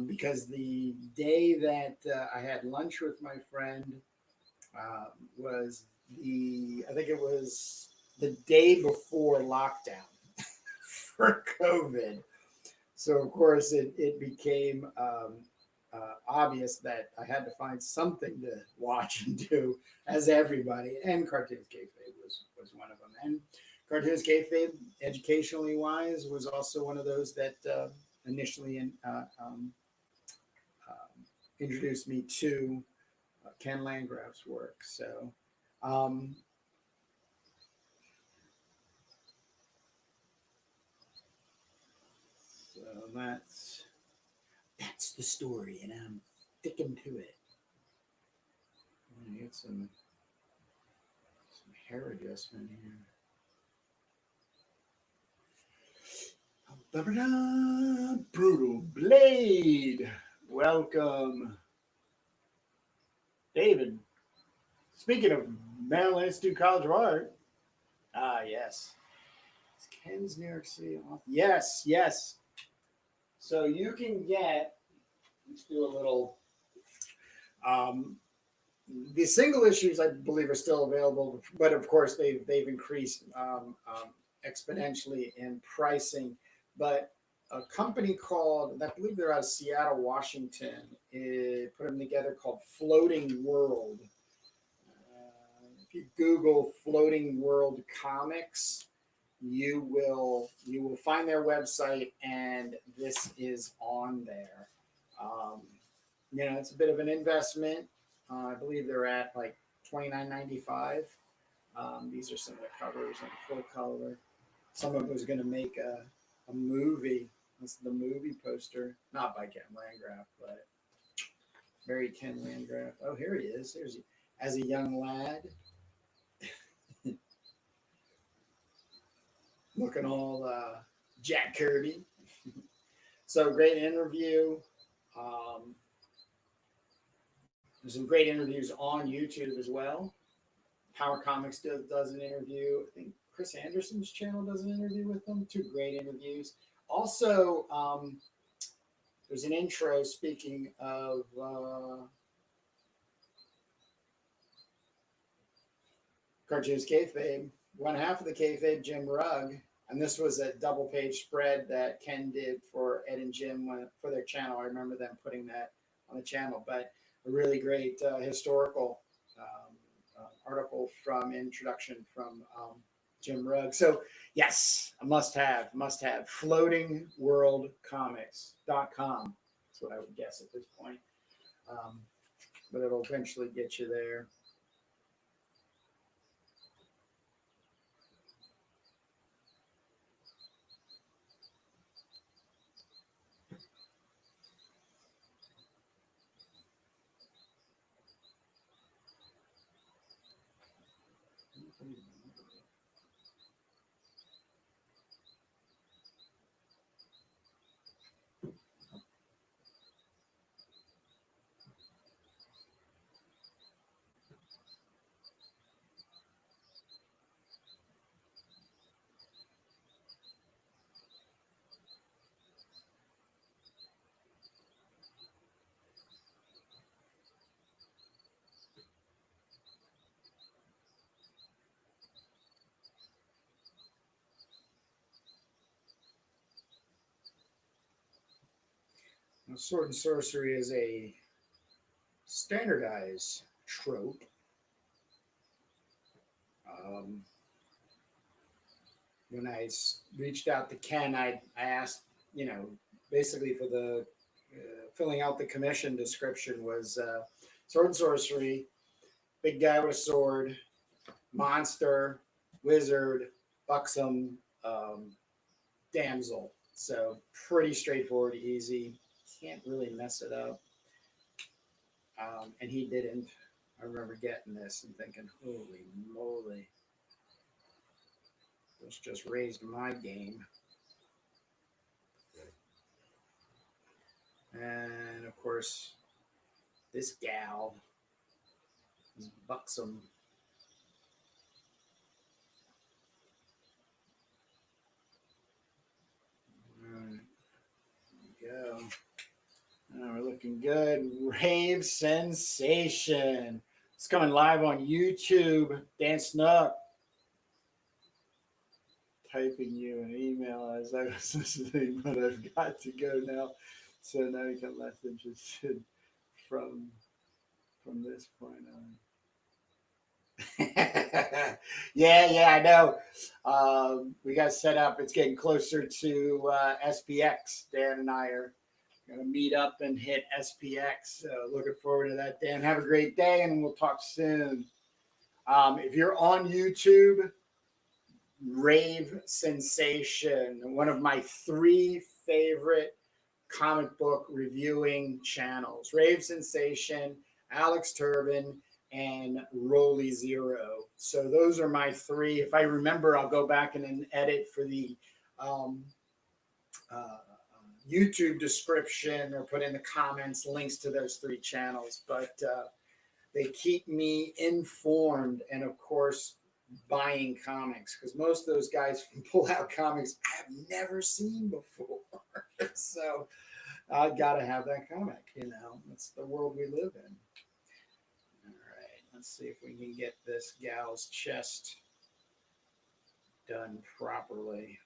Because the day that I had lunch with my friend was I think it was the day before lockdown for COVID. So of course it became obvious that I had to find something to watch and do, as everybody. And cartoons kayfabe was one of them. And cartoons kayfabe, educationally wise, was also one of those that initially introduced me to Ken Landgraf's work. Um, so that's the story, and I'm sticking to it. I get some hair adjustment here. Brutal Blade. Welcome, David. Speaking of Maryland Institute College of Art, yes, it's Ken's New York City off. Yes, yes. So you can get. Let's do a little. Um, the single issues, I believe, are still available, but of course they've increased exponentially in pricing. But a company called, I believe they're out of Seattle, Washington, put them together, called Floating World. If you Google Floating World Comics, you will find their website, and this is on there. Um, it's a bit of an investment. I believe they're at like $29.95. These are some of the covers in full color. Someone was going to make a movie. This is the movie poster, not by Ken Landgraf, but very Ken Landgraf. Oh, here he is. As a young lad. looking all Jack Kirby. So great interview. There's some great interviews on YouTube as well. Power Comics does an interview. I think Chris Anderson's channel does an interview with them. Two great interviews. Also, there's an intro, speaking of Cartoons Kayfabe. One half of the Kayfabe, Jim Rugg, and this was a double page spread that Ken did for Ed and Jim for their channel. I remember them putting that on the channel, but a really great historical article from introduction from Jim Rugg. So yes, a must have, floatingworldcomics.com. That's what I would guess at this point. But it'll eventually get you there. Sword and sorcery is a standardized trope. When I reached out to Ken, I asked, basically for the filling out the commission description was sword and sorcery, big guy with a sword, monster, wizard, buxom, damsel. So pretty straightforward, easy. Can't really mess it up. And he didn't. I remember getting this and thinking, holy moly. This just raised my game. And of course, this gal is buxom. There we go. Oh, we're looking good. Rave sensation. It's coming live on YouTube. Dan Snook typing you an email as I was listening, but I've got to go now. So now you get less interested from this point on. yeah, I know. We got set up. It's getting closer to SPX. Dan and I are going to meet up and hit SPX. So looking forward to that, Dan. Have a great day, and we'll talk soon. If you're on YouTube, Rave Sensation, one of my 3 favorite comic book reviewing channels. Rave Sensation, Alex Turbin, and Rolly Zero. So those are my 3. If I remember, I'll go back and edit for the YouTube description or put in the comments links to those 3 channels. But they keep me informed and, of course, buying comics, because most of those guys pull out comics I have never seen before. So I gotta have that comic, That's the world we live in. All right, let's see if we can get this gal's chest done properly.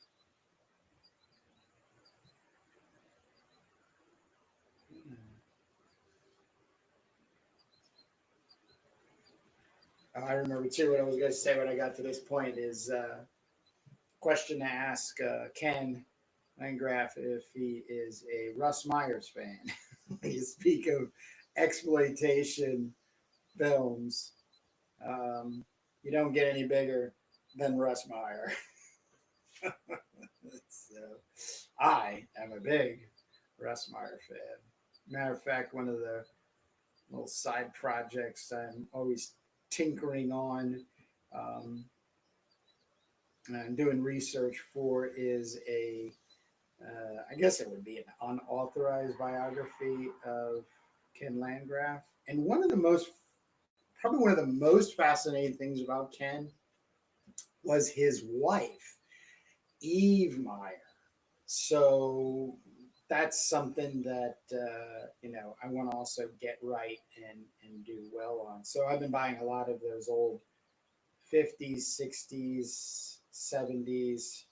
I remember too what I was going to say when I got to this point is question to ask Ken Landgraf if he is a Russ Myers fan. When you speak of exploitation films, you don't get any bigger than Russ Meyer. So I am a big Russ Meyer fan. Matter of fact, one of the little side projects I'm always tinkering on and doing research for is I guess it would be an unauthorized biography of Ken Landgraf. And probably one of the most fascinating things about Ken was his wife, Eve Meyer. So that's something that I want to also get right and do well on. So I've been buying a lot of those old 50s, 60s, 70s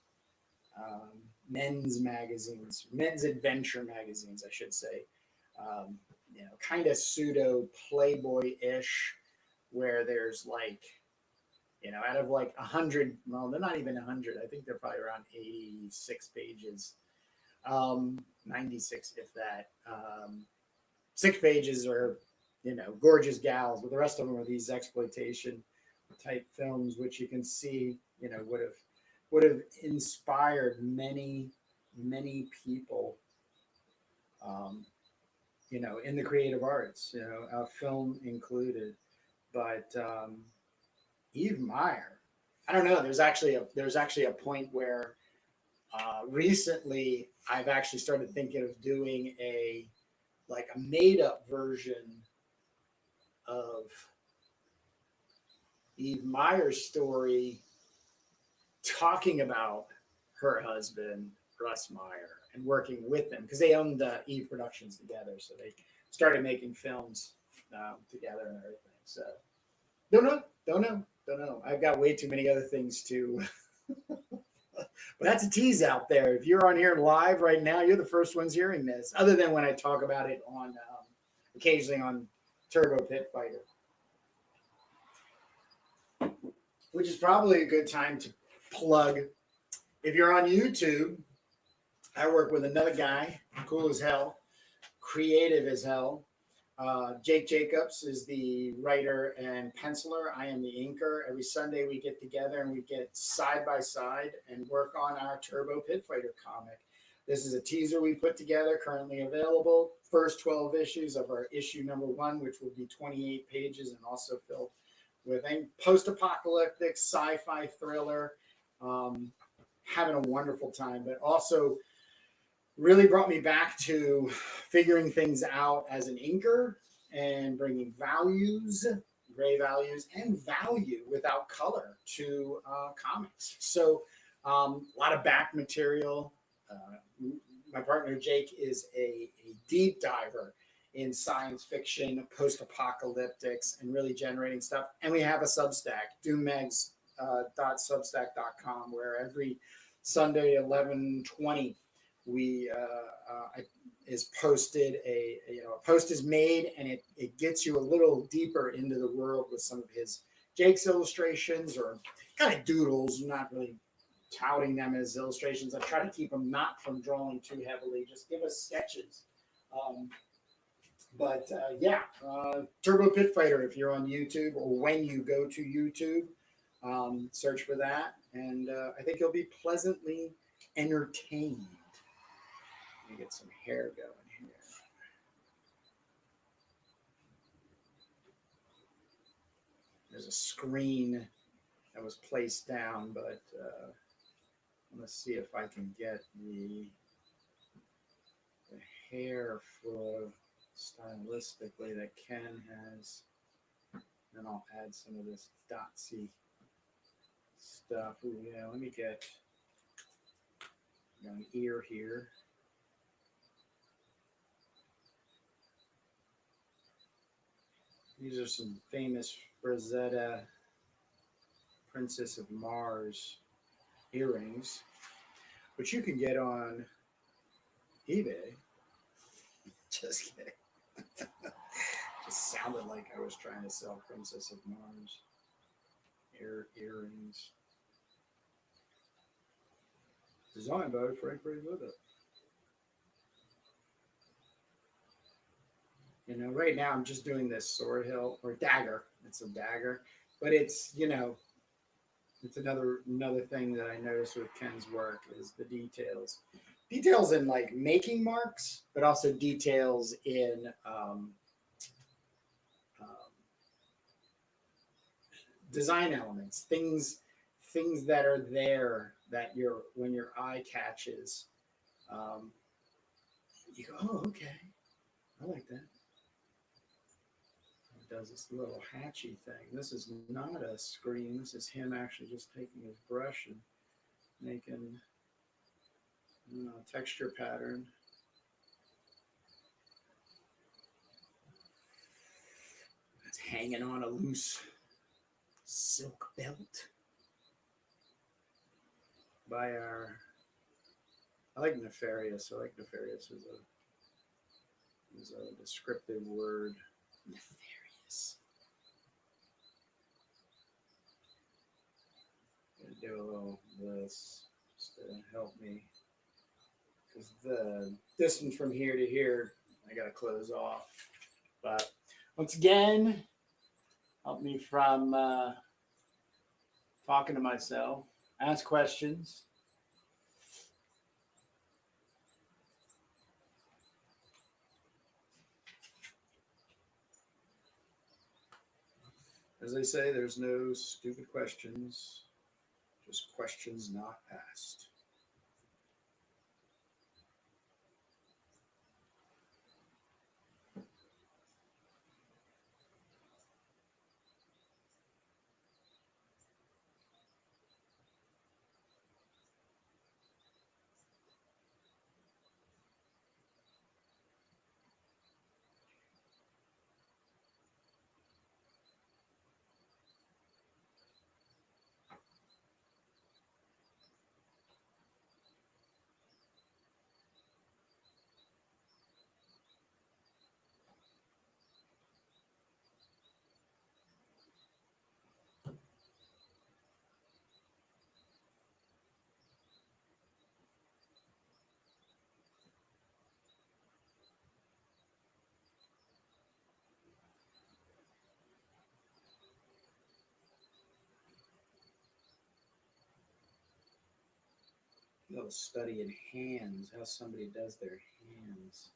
men's magazines, men's adventure magazines, I should say. Um, kind of pseudo Playboy-ish, where there's like, out of like 100, well, they're not even 100. I think they're probably around 86 pages, 96 if that. 6 pages are, gorgeous gals, but the rest of them are these exploitation type films, which you can see, would have inspired many, many people, in the creative arts, film included. But Eve Meyer, I don't know. There's actually a point where recently I've actually started thinking of doing a made up version of Eve Meyer's story, talking about her husband Russ Meyer and working with them because they owned Eve Productions together, so they started making films together and everything. So don't know. I've got way too many other things to. But that's a tease out there. If you're on here live right now, you're the first ones hearing this, other than when I talk about it on occasionally on Turbo Pit Fighter, which is probably a good time to plug. If you're on YouTube, I work with another guy, cool as hell, creative as hell. Jake Jacobs is the writer and penciler. I am the inker. Every Sunday we get together and we get side by side and work on our Turbo Pit Fighter comic. This is a teaser we put together, currently available. First 12 issues of our issue number 1, which will be 28 pages and also filled with a post-apocalyptic sci-fi thriller. Having a wonderful time, but also really brought me back to figuring things out as an inker and bringing values, gray values, and value without color to comics. So a lot of back material. My partner Jake is a deep diver in science fiction, post-apocalyptics, and really generating stuff. And we have a Substack, doommags.substack.com, where every Sunday 11:20 we is posted a post is made, and it gets you a little deeper into the world with some of his Jake's illustrations, or kind of doodles. I'm not really touting them as illustrations. I try to keep them not from drawing too heavily, just give us sketches. Turbo Pit Fighter, if you're on YouTube, or when you go to YouTube, search for that, and I think you'll be pleasantly entertained. Let me get some hair going here. There's a screen that was placed down, but I'm going to see if I can get the hair flow stylistically that Ken has. Then I'll add some of this dotsy stuff. Ooh, yeah, let me get an ear here. These are some famous Rosetta Princess of Mars earrings, which you can get on eBay. Just kidding. Just sounded like I was trying to sell Princess of Mars earrings. Designed by Frank Ray Levitt. Right now I'm just doing this sword hilt or dagger. It's a dagger, but it's it's another thing that I noticed with Ken's work is the details in like making marks, but also details in design elements, things that are there that when your eye catches, you go, oh, okay, I like that. It does this little hatchy thing. This is not a screen. This is him actually just taking his brush and making a texture pattern. It's hanging on a loose silk belt by our. I like nefarious. I like nefarious as a descriptive word. Nefarious. Gonna do a little of this just to help me, because the distance from here to here, I gotta close off. But once again, help me from talking to myself. Ask questions. As they say, there's no stupid questions, just questions not asked. A little study in hands, how somebody does their hands.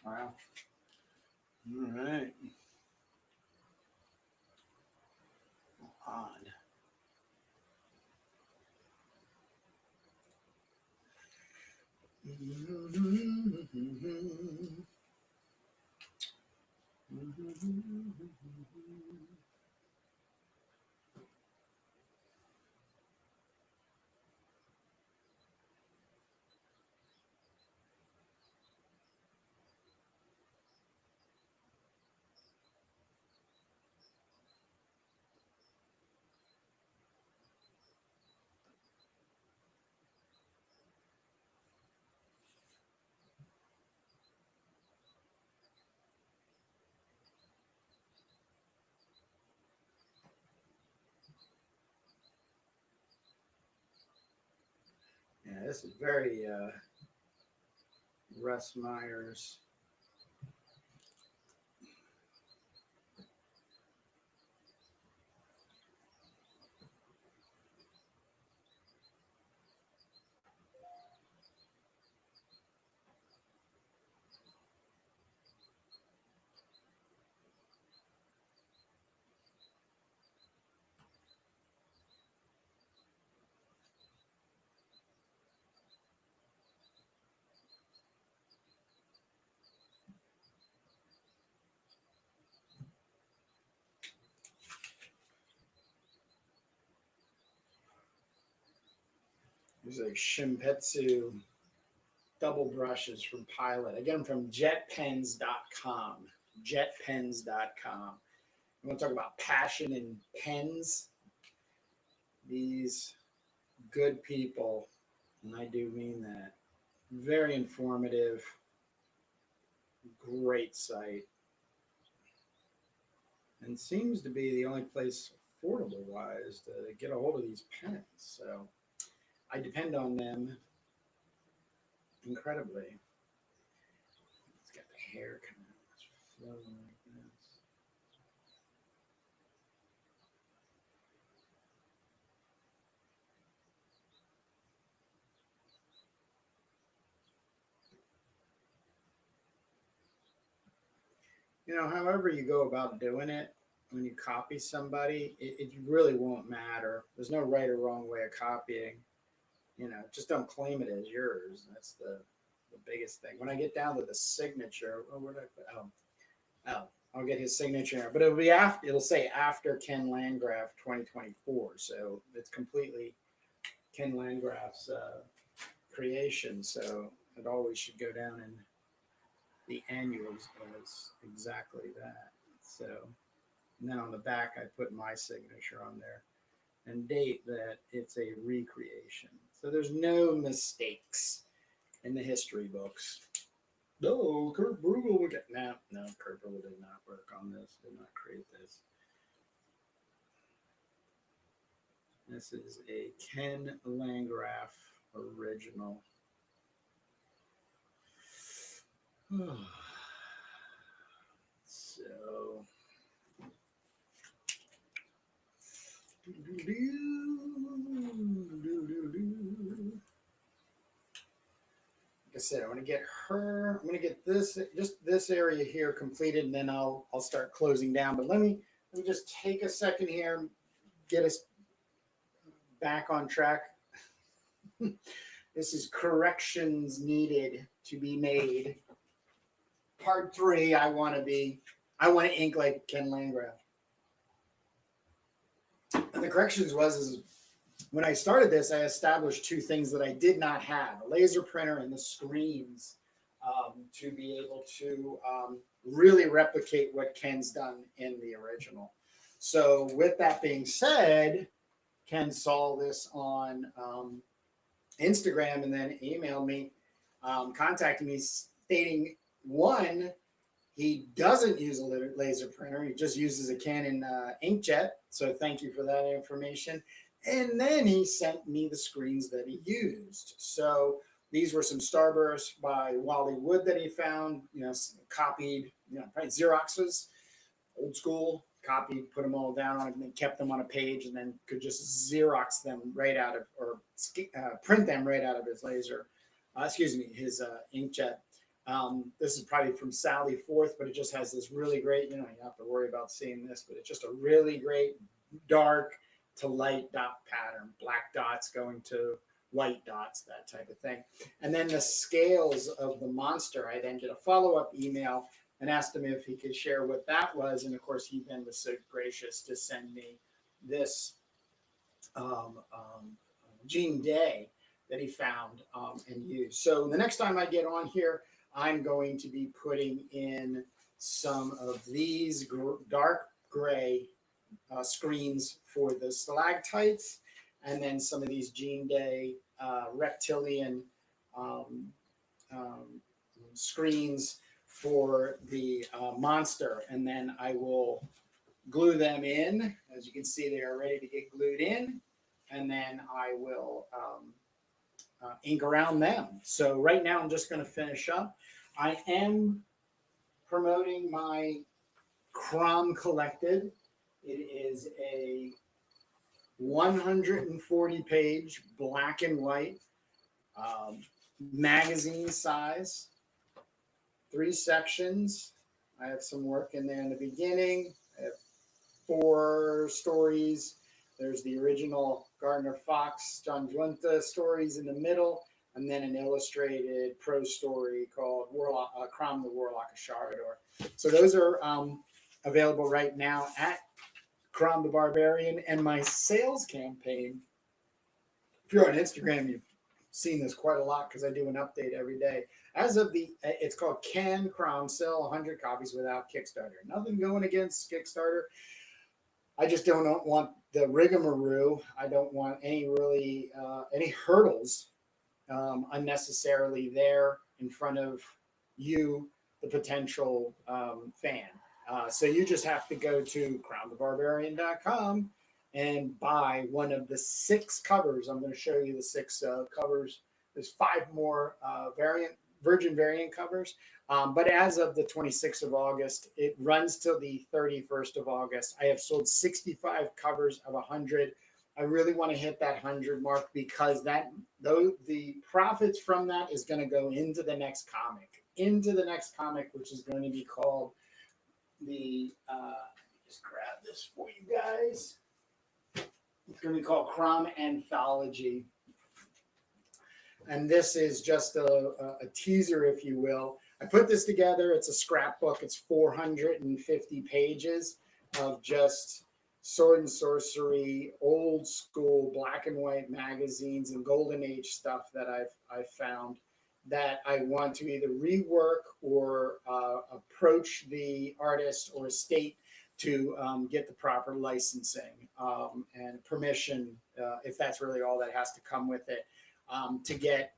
Wow. All right. Odd. Yeah, this is very Russ Myers. These are like Shimpetsu double brushes from Pilot. I get them from jetpens.com. Jetpens.com. I want to talk about passion in pens. These good people, and I do mean that, very informative, great site, and seems to be the only place affordable wise to get a hold of these pens. So I depend on them incredibly. It's got the hair kind of flowing like this. You know, however you go about doing it, when you copy somebody, it really won't matter. There's no right or wrong way of copying. You know, just don't claim it as yours. That's the biggest thing. When I get down to the signature, oh, where did I put? I'll get his signature, but it'll be after. It'll say after Ken Landgraf 2024, so it's completely Ken Landgraf's creation. So it always should go down in the annuals as exactly that. So and then on the back, I put my signature on there and date that it's a recreation. So there's no mistakes in the history books. No, Kurt Bruegel would get no, Kurt Bruegel did not work on this, did not create this. This is a Ken Landgraf original. So like I said, I'm going to get her. I'm going to get this, just this area here completed, and then I'll start closing down. But let me just take a second here, get us back on track. This is corrections needed to be made. Part 3. I want to ink like Ken Landgraf. And the corrections is when I started this, I established 2 things that I did not have: a laser printer and the screens, to be able to really replicate what Ken's done in the original. So with that being said, Ken saw this on Instagram and then emailed me, contacting me stating, one, he doesn't use a laser printer. He just uses a Canon inkjet. So thank you for that information. And then he sent me the screens that he used. So these were some Starbursts by Wally Wood that he found, copied, probably Xeroxes, old school, copied, put them all down on it, and then kept them on a page, and then could just Xerox them right out of, or print them right out of his laser, his inkjet. This is probably from Sally Forth, but it just has this really great, you have to worry about seeing this, but it's just a really great dark to light dot pattern, black dots going to white dots, that type of thing. And then the scales of the monster, I then did a follow-up email and asked him if he could share what that was. And of course, he then was so gracious to send me this Jean Day that he found and used. So the next time I get on here, I'm going to be putting in some of these dark gray screens for the stalactites, and then some of these Jean Day reptilian screens for the monster. And then I will glue them in. As you can see, they are ready to get glued in. And then I will ink around them. So right now I'm just going to finish up. I am promoting my CROM Collected. It is a 140 page black and white um, magazine size, 3 sections. I have some work in there in the beginning. I have 4 stories. There's the original Gardner Fox, John Junta stories in the middle, and then an illustrated prose story called CROM the Warlock of Sharador. So those are available right now at CROM the Barbarian. And my sales campaign, if you're on Instagram, you've seen this quite a lot because I do an update every day. As of it's called Can CROM Sell 100 copies without Kickstarter. Nothing going against Kickstarter. I just don't want the rigmarole. I don't want any hurdles unnecessarily there in front of you, the potential fan. So you just have to go to cromthebarbarian.com and buy one of the 6 covers. I'm going to show you the 6 covers. There's 5 more Virgin variant covers. But as of the 26th of August, it runs till the 31st of August. I have sold 65 covers of 100. I really want to hit that 100 mark because the profits from that is going to go into the next comic, which is going to be called just grab this for you guys. It's going to be called CROM Anthology. And this is just a teaser, if you will. I put this together. It's a scrapbook. It's 450 pages of just sword and sorcery, old school black and white magazines and golden age stuff that I've found that I want to either rework or approach the artist or estate to get the proper licensing and permission, if that's really all that has to come with it, to get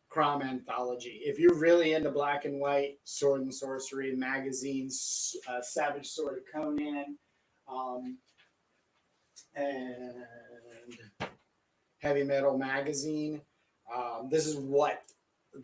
CROM Anthology. If you're really into black and white sword and sorcery magazines, Savage Sword of Conan, and Heavy Metal Magazine, this is what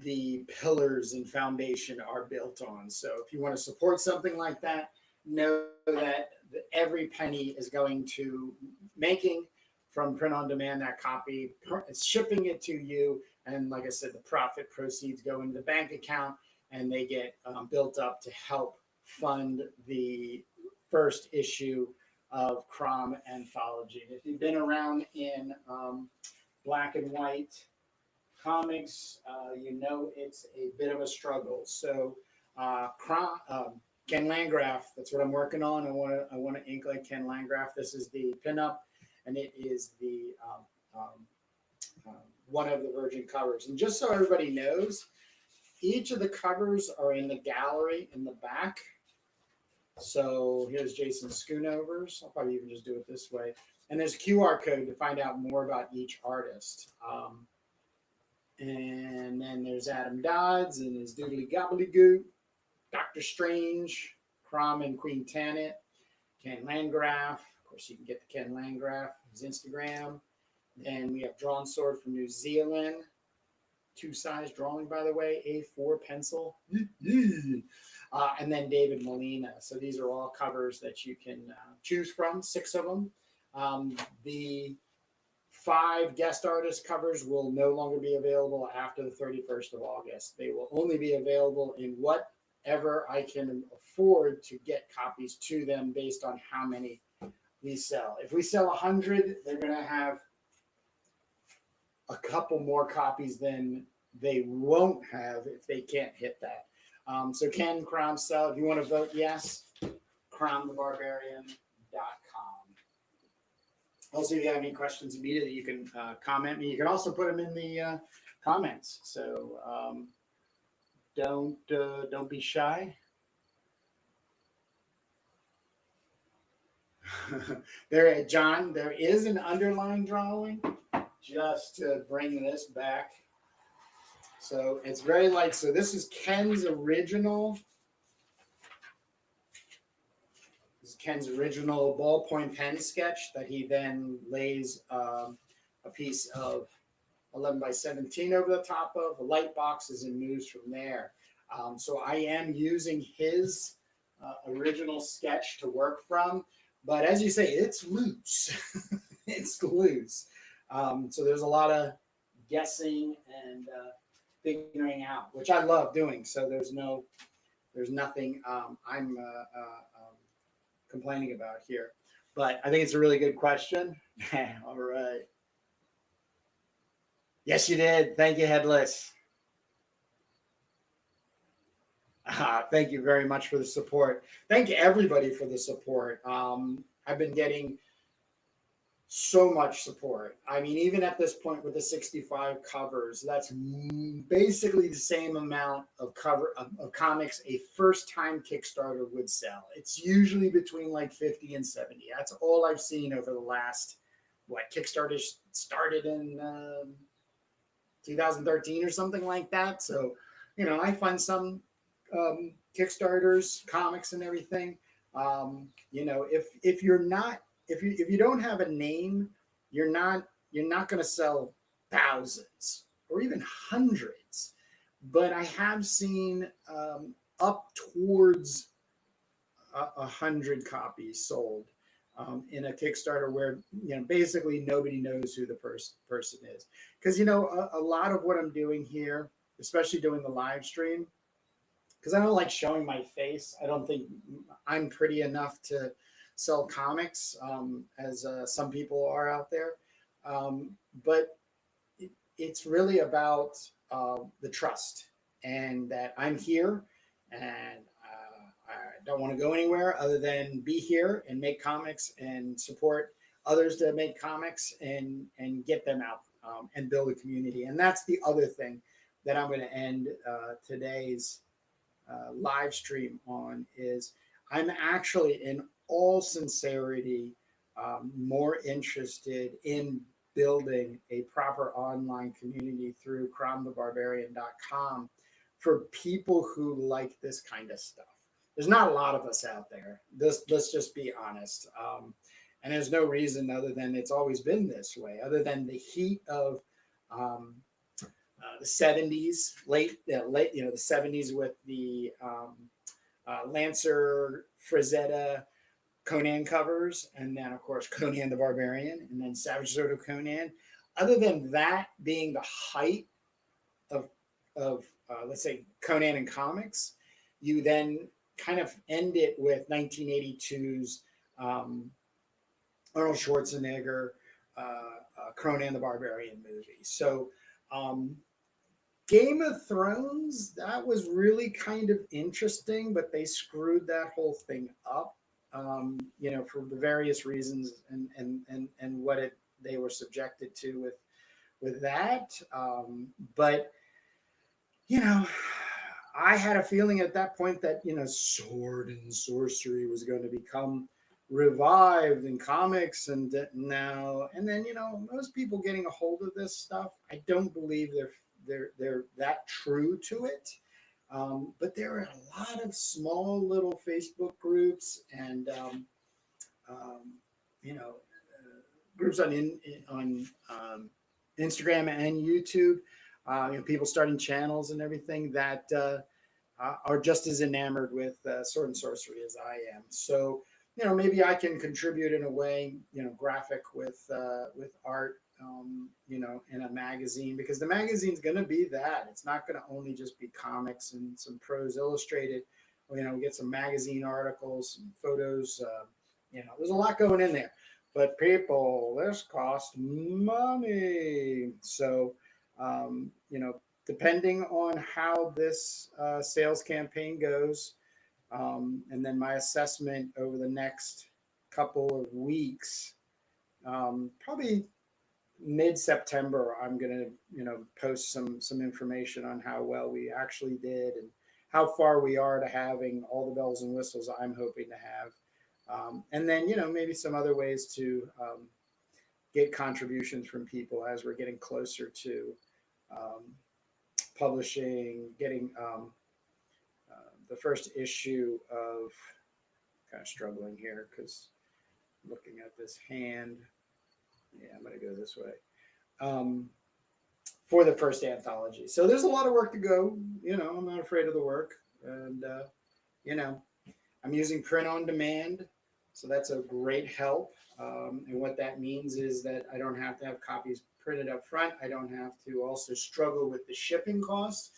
the pillars and foundation are built on. So if you want to support something like that, know that every penny is going to making from print on demand, that copy, shipping it to you. And like I said, the profit proceeds go into the bank account and they get built up to help fund the first issue of CROM Anthology. If you've been around in black and white comics, you know it's a bit of a struggle. So Ken Landgraf, that's what I'm working on. I want to ink like Ken Landgraf. This is the pinup, and it is the one of the Virgin covers. And just so everybody knows, each of the covers are in the gallery in the back. So here's Jason Schoonover's. I'll probably even just do it this way. And there's a QR code to find out more about each artist. And then there's Adam Dodds and his Doodly Gobbledygook, Doctor Strange, CROM and Queen Tanit, Ken Landgraf. Of course, you can get the Ken Landgraf, his Instagram. Then we have Drawn Sword from New Zealand. 2-size drawing, by the way, A4 pencil. And then David Molina. So these are all covers that you can choose from, 6 of them. The 5 guest artist covers will no longer be available after the 31st of August. They will only be available in whatever I can afford to get copies to them based on how many we sell. If we sell 100, they're going to have a couple more copies than they won't have if they can't hit that. So Ken CROM Sell, if you want to vote yes, cromthebarbarian.com. Also, if you have any questions immediately, you can comment me. You can also put them in the comments. So don't be shy. John, there is an underline drawing just to bring this back. So it's very light. So this is Ken's original. This is Ken's original ballpoint pen sketch that he then lays a piece of 11 by 17 over the top of. The light boxes and moves from there. So I am using his original sketch to work from. But as you say, it's loose. It's loose. So there's a lot of guessing and figuring out, which I love doing. So there's nothing I'm complaining about here. But I think it's a really good question. All right. Yes, you did. Thank you, Headless. Thank you very much for the support. Thank you, everybody, for the support. I've been getting so much support. I mean, even at this point with the 65 covers, that's basically the same amount of comics a first-time Kickstarter would sell. It's usually between like 50 and 70. That's all I've seen over the last, Kickstarter started in 2013 or something like that. So, I find some Kickstarters, comics, and everything. If you're not, if you don't have a name, you're not going to sell thousands or even hundreds. But I have seen up towards 100 copies sold in a Kickstarter where basically nobody knows who the person is, because a lot of what I'm doing here, especially doing the live stream, because I don't like showing my face. I don't think I'm pretty enough to sell comics as some people are out there. But it's really about the trust, and that I'm here, and I don't want to go anywhere other than be here and make comics and support others to make comics and get them out and build a community. And that's the other thing that I'm going to end today's live stream on, is I'm actually, in all sincerity, more interested in building a proper online community through CROMthebarbarian.com for people who like this kind of stuff. There's not a lot of us out there. Let's just be honest. And there's no reason other than it's always been this way, other than the heat of the 70s, the 70s with the Lancer, Frazetta, Conan covers, and then of course Conan the Barbarian, and then Savage Sword of Conan. Other than that being the height of let's say Conan in comics, you then kind of end it with 1982's Arnold Schwarzenegger Conan the Barbarian movie. So Game of Thrones, that was really kind of interesting, but they screwed that whole thing up, for the various reasons and what they were subjected to with that. But I had a feeling at that point that sword and sorcery was going to become revived in comics, and now and then most people getting a hold of this stuff, I don't believe they're that true to it. But there are a lot of small little Facebook groups and groups on Instagram and YouTube. People starting channels and everything that are just as enamored with sword and sorcery as I am. So maybe I can contribute in a way, graphic with art, in a magazine, because the magazine's going to be that. It's not going to only just be comics and some prose illustrated. We get some magazine articles, some photos. There's a lot going in there. But people, this costs money. So, depending on how this sales campaign goes, and then my assessment over the next couple of weeks, probably mid-September, I'm going to, post some information on how well we actually did and how far we are to having all the bells and whistles I'm hoping to have. And then, maybe some other ways to get contributions from people as we're getting closer to publishing, getting the first issue of, kind of struggling here because looking at this hand. Yeah, I'm going to go this way. for the first anthology. So there's a lot of work to go. You know, I'm not afraid of the work, and you know, I'm using print on demand, so that's a great help. And what that means is that I don't have to have copies printed up front. I don't have to also struggle with the shipping costs.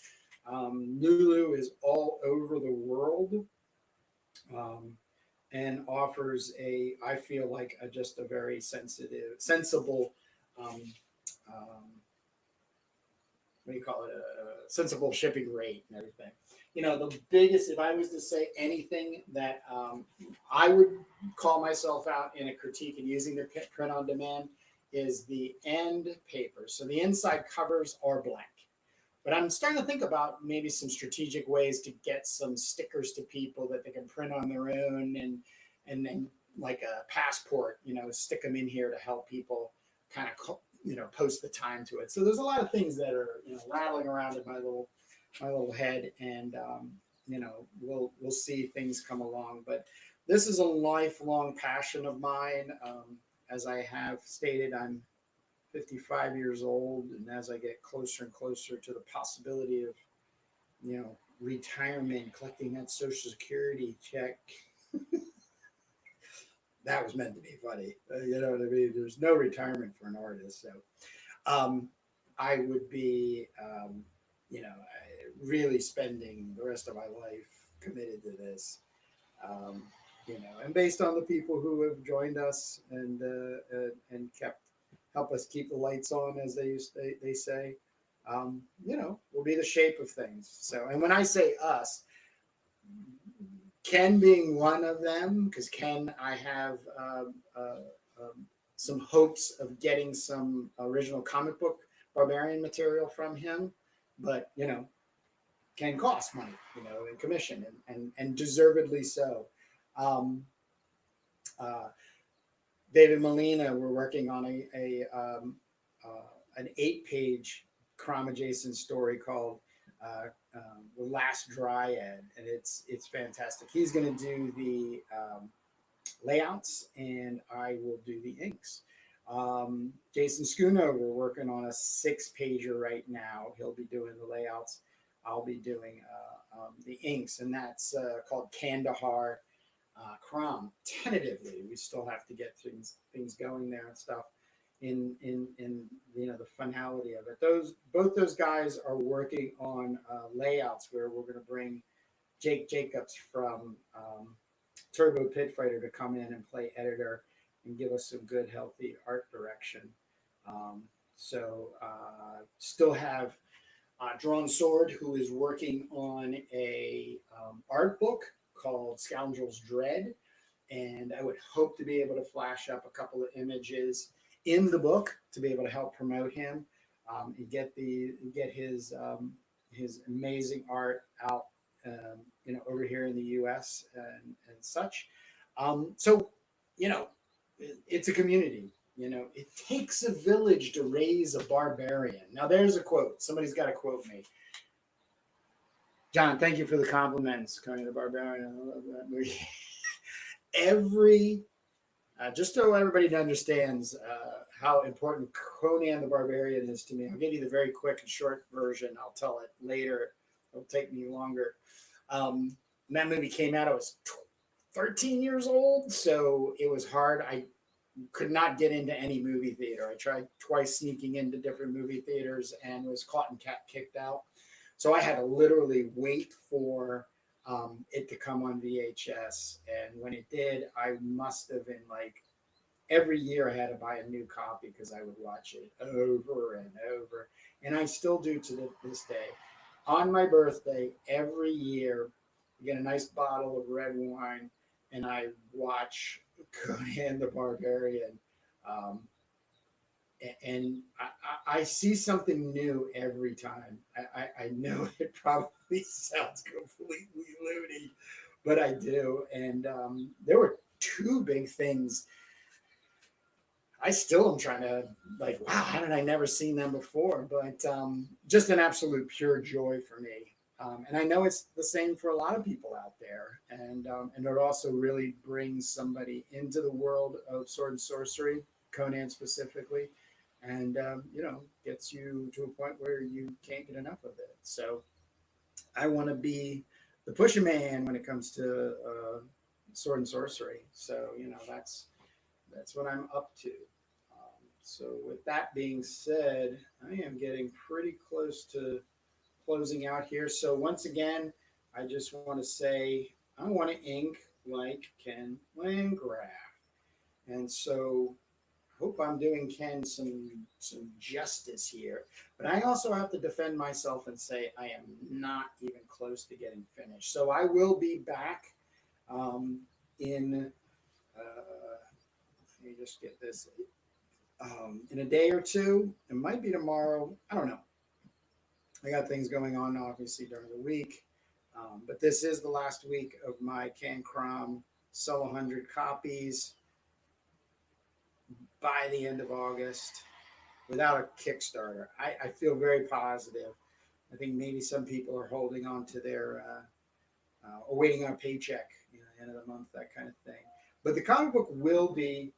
Lulu is all over the world, um, and offers I feel like just a very sensible, um, um, what do you call it, a sensible shipping rate and everything. You know, the biggest, if I was to say anything that I would call myself out in a critique in using the print on demand is the end paper. So the inside covers are blank. But I'm starting to think about maybe some strategic ways to get some stickers to people that they can print on their own, and then like a passport, you know, stick them in here to help people kind of, you know, post the time to it. So there's a lot of things that are, you know, rattling around in my little head, and you know, we'll see things come along. But this is a lifelong passion of mine. As I have stated, I'm 55 years old, and as I get closer and closer to the possibility of, you know, retirement, collecting that Social Security check, that was meant to be funny. You know what I mean? There's no retirement for an artist, so I would be, you know, really spending the rest of my life committed to this. You know, and based on the people who have joined us and kept help us keep the lights on, as they say, you know, will be the shape of things. So, and when I say us, Ken being one of them, because Ken, I have some hopes of getting some original comic book Barbarian material from him, but you know, Ken costs money, you know, in commission, and deservedly so. Um, uh, David Molina, we're working on an 8-page CROM adjacent story called The Last Dryad, and it's fantastic. He's going to do the layouts, and I will do the inks. Jason Schoonover, we're working on a 6-pager right now. He'll be doing the layouts. I'll be doing the inks, and that's called Kandahar CROM. Tentatively, we still have to get things going there and stuff. In you know, the finality of it. Both those guys are working on layouts where we're going to bring Jake Jacobs from Turbo Pit Fighter to come in and play editor and give us some good, healthy art direction. So still have Drawn Sword, who is working on a art book called Scoundrel's Dread, and I would hope to be able to flash up a couple of images in the book to be able to help promote him, and get his amazing art out, you know, over here in the U.S. and such. So, you know, it's a community. You know, it takes a village to raise a barbarian. Now, there's a quote. Somebody's got to quote me. John, thank you for the compliments, Conan the Barbarian. I love that movie. Just so everybody understands how important Conan the Barbarian is to me, I'll give you the very quick and short version. I'll tell it later. It'll take me longer. When that movie came out, I was 13 years old, so it was hard. I could not get into any movie theater. I tried twice sneaking into different movie theaters and was caught and kicked out. So I had to literally wait for it to come on VHS. And when it did, I must have been like, every year I had to buy a new copy because I would watch it over and over. And I still do to this day. On my birthday, every year, I get a nice bottle of red wine and I watch Conan the Barbarian. And I see something new every time. I know it probably sounds completely loony, but I do. And there were 2 big things. I still am trying to, like, wow, how did I never seen them before? But just an absolute pure joy for me. And I know it's the same for a lot of people out there. And it also really brings somebody into the world of sword and sorcery, Conan specifically, and gets you to a point where you can't get enough of it. So I want to be the pusher man when it comes to sword and sorcery. So that's what I'm up to. So with that being said, I am getting pretty close to closing out here. So once again, I just want to say I want to ink like Ken Landgraf, and so hope I'm doing Ken some justice here. But I also have to defend myself and say I am not even close to getting finished. So I will be back in. Let me just get this. In a day or two, it might be tomorrow. I don't know. I got things going on obviously during the week, but this is the last week of my Can CROM Sell 100 copies by the end of August without a Kickstarter. I feel very positive. I think maybe some people are holding on to their or waiting on a paycheck, end of the month, that kind of thing. But the comic book will be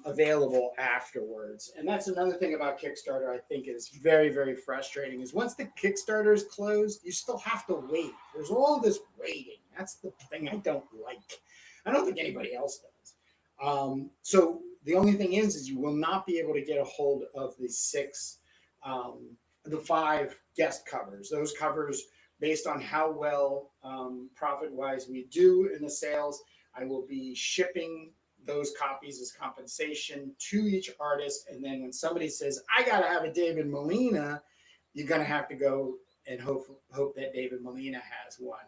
available afterwards. And that's another thing about Kickstarter I think is very, very frustrating is once the Kickstarter is closed, you still have to wait. There's all this waiting. That's the thing I don't like. I don't think anybody else does. So the only thing is you will not be able to get a hold of the 5 guest covers. Those covers, based on how well profit-wise we do in the sales, I will be shipping those copies as compensation to each artist. And then when somebody says, I got to have a David Molina, you're going to have to go and hope that David Molina has one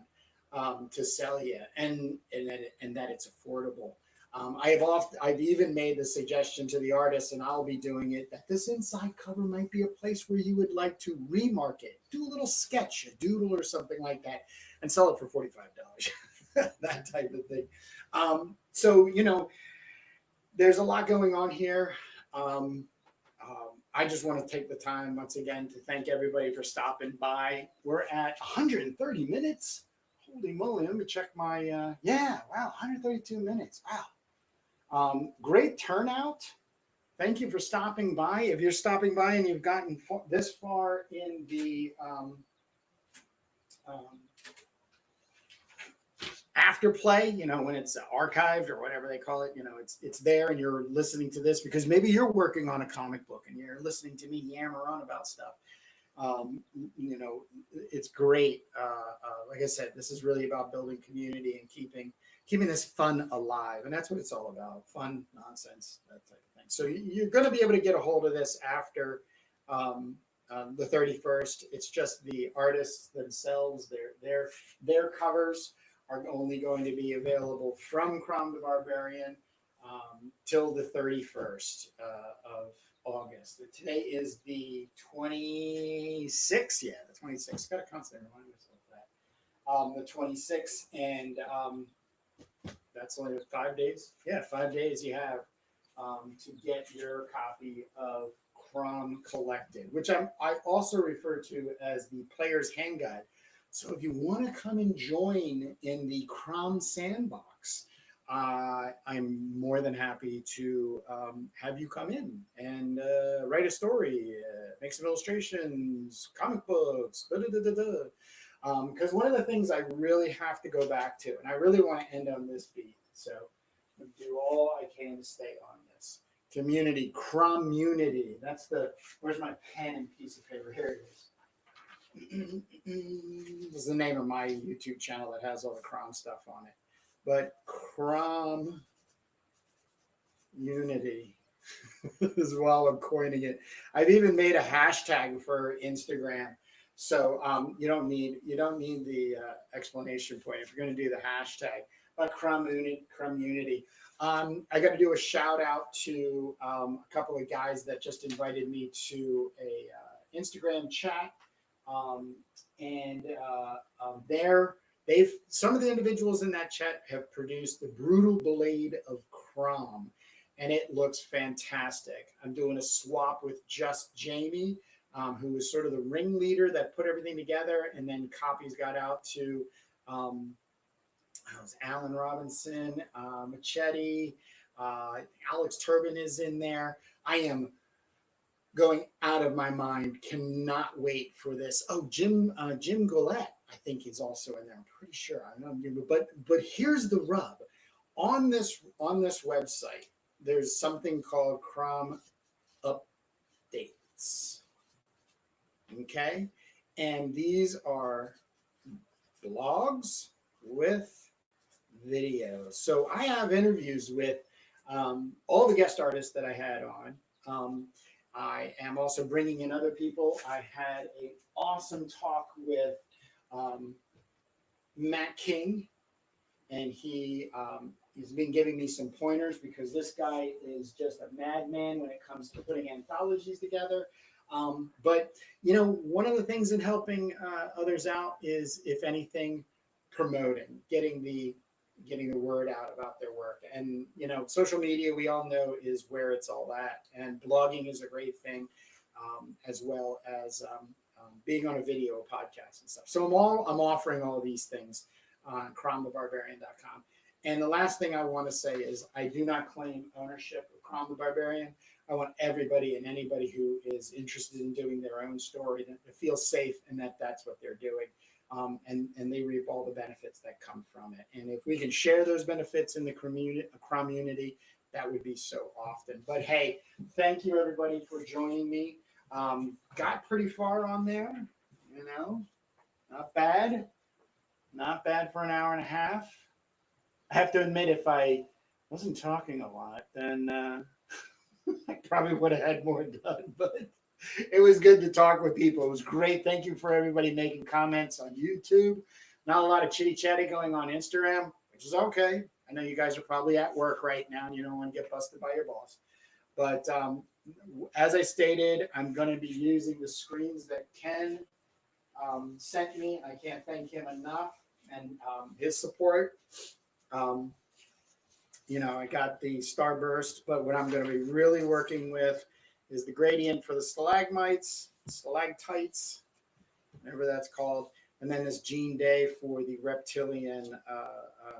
to sell you and that it's affordable. I've even made the suggestion to the artist, and I'll be doing it, that this inside cover might be a place where you would like to remarket, do a little sketch, a doodle or something like that, and sell it for $45. That type of thing. So, there's a lot going on here. I just want to take the time once again to thank everybody for stopping by. We're at 130 minutes. Holy moly, let me check my, 132 minutes. Wow. Great turnout. Thank you for stopping by. If you're stopping by and you've gotten this far in the afterplay, when it's archived or whatever they call it, it's there and you're listening to this because maybe you're working on a comic book and you're listening to me yammer on about stuff. It's great. Like I said, this is really about building community and keeping this fun alive. And that's what it's all about. Fun, nonsense, that type of thing. So you're going to be able to get a hold of this after the 31st. It's just the artists themselves, their covers are only going to be available from CROM the Barbarian till the 31st of August. Today is the 26th. Yeah, the 26th. Got to constantly remind myself that. The 26th, and that's only 5 days. Yeah, 5 days you have to get your copy of CROM Collected, which I also refer to as the Player's Hand Guide. So if you want to come and join in the CROM sandbox, I'm more than happy to have you come in and write a story, make some illustrations, comic books, because one of the things I really have to go back to, and I really want to end on this beat, so I'm going to do all I can to stay on this. Community, CROMmunity. That's where's my pen and piece of paper? Here it is. This is the name of my YouTube channel that has all the CROM stuff on it. But CROMmunity is while I'm coining it. I've even made a hashtag for Instagram. So you don't need the explanation point if you're going to do the hashtag. But CROMmunity. I got to do a shout out to a couple of guys that just invited me to a Instagram chat. Some of the individuals in that chat have produced the Brutal Blade of CROM, and it looks fantastic. I'm doing a swap with Just Jamie, who was sort of the ringleader that put everything together, and then copies got out to Alan Robinson, Machete, Alex Turbin is in there. I am going out of my mind. Cannot wait for this. Oh, Jim Gillette, I think he's also in there. I'm pretty sure. I don't know, but here's the rub. On this website, there's something called CROM Updates. Okay, and these are blogs with videos. So I have interviews with all the guest artists that I had on. I am also bringing in other people. I had an awesome talk with Matt King, and he's been giving me some pointers because this guy is just a madman when it comes to putting anthologies together. But one of the things in helping others out is, if anything, promoting, getting the word out about their work. And social media, we all know, is where it's all at. And blogging is a great thing, as well as being on a video, podcast, and stuff. So I'm offering all of these things on cromthebarbarian.com. And the last thing I want to say is, I do not claim ownership of CROM the Barbarian. I want everybody and anybody who is interested in doing their own story to feel safe, and that's what they're doing. And they reap all the benefits that come from it. And if we can share those benefits in the community, that would be so often. But hey, thank you everybody for joining me. Got pretty far on there, not bad for an hour and a half. I have to admit, if I wasn't talking a lot, then I probably would have had more done, but it was good to talk with people. It was great. Thank you for everybody making comments on YouTube. Not a lot of chitty chatty going on Instagram, which is okay. I know you guys are probably at work right now and you don't want to get busted by your boss. But as I stated, I'm going to be using the screens that Ken sent me. I can't thank him enough, and his support. I got the starburst, but what I'm going to be really working with is the gradient for the stalagmites, stalactites, whatever that's called, and then this Gene Day for the reptilian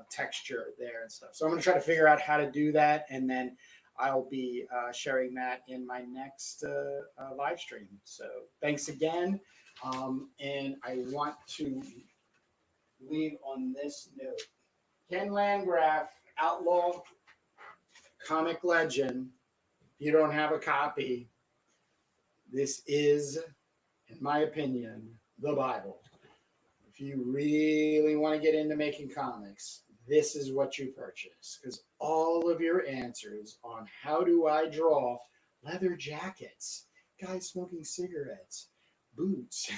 texture there and stuff. So I'm going to try to figure out how to do that, and then I'll be sharing that in my next live stream. So thanks again, and I want to leave on this note. Ken Landgraf, Outlaw, comic legend. If you don't have a copy, this is, in my opinion, the Bible. If you really want to get into making comics, this is what you purchase, because all of your answers on how do I draw leather jackets, guys smoking cigarettes, boots,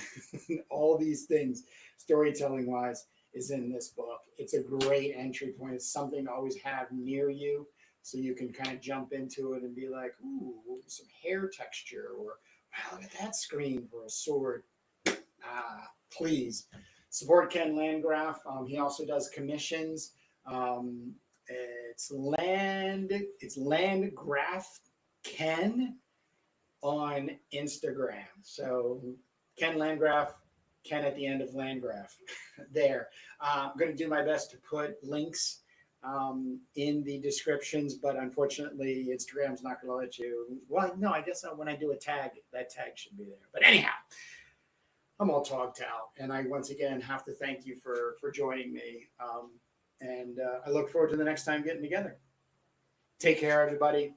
all these things, storytelling wise, is in this book. It's a great entry point. It's something to always have near you, so you can kind of jump into it and be like, ooh, some hair texture, or wow, look at that screen for a sword. Please support Ken Landgraf. He also does commissions. It's Landgraf Ken on Instagram. So Ken Landgraf, Ken at the end of Landgraf there. I'm going to do my best to put links in the descriptions, but unfortunately Instagram's not going to let you. Well, no, I guess when I do a tag, that tag should be there. But anyhow, I'm all talked out, and I once again have to thank you for joining me, and I look forward to the next time getting together. Take care, everybody.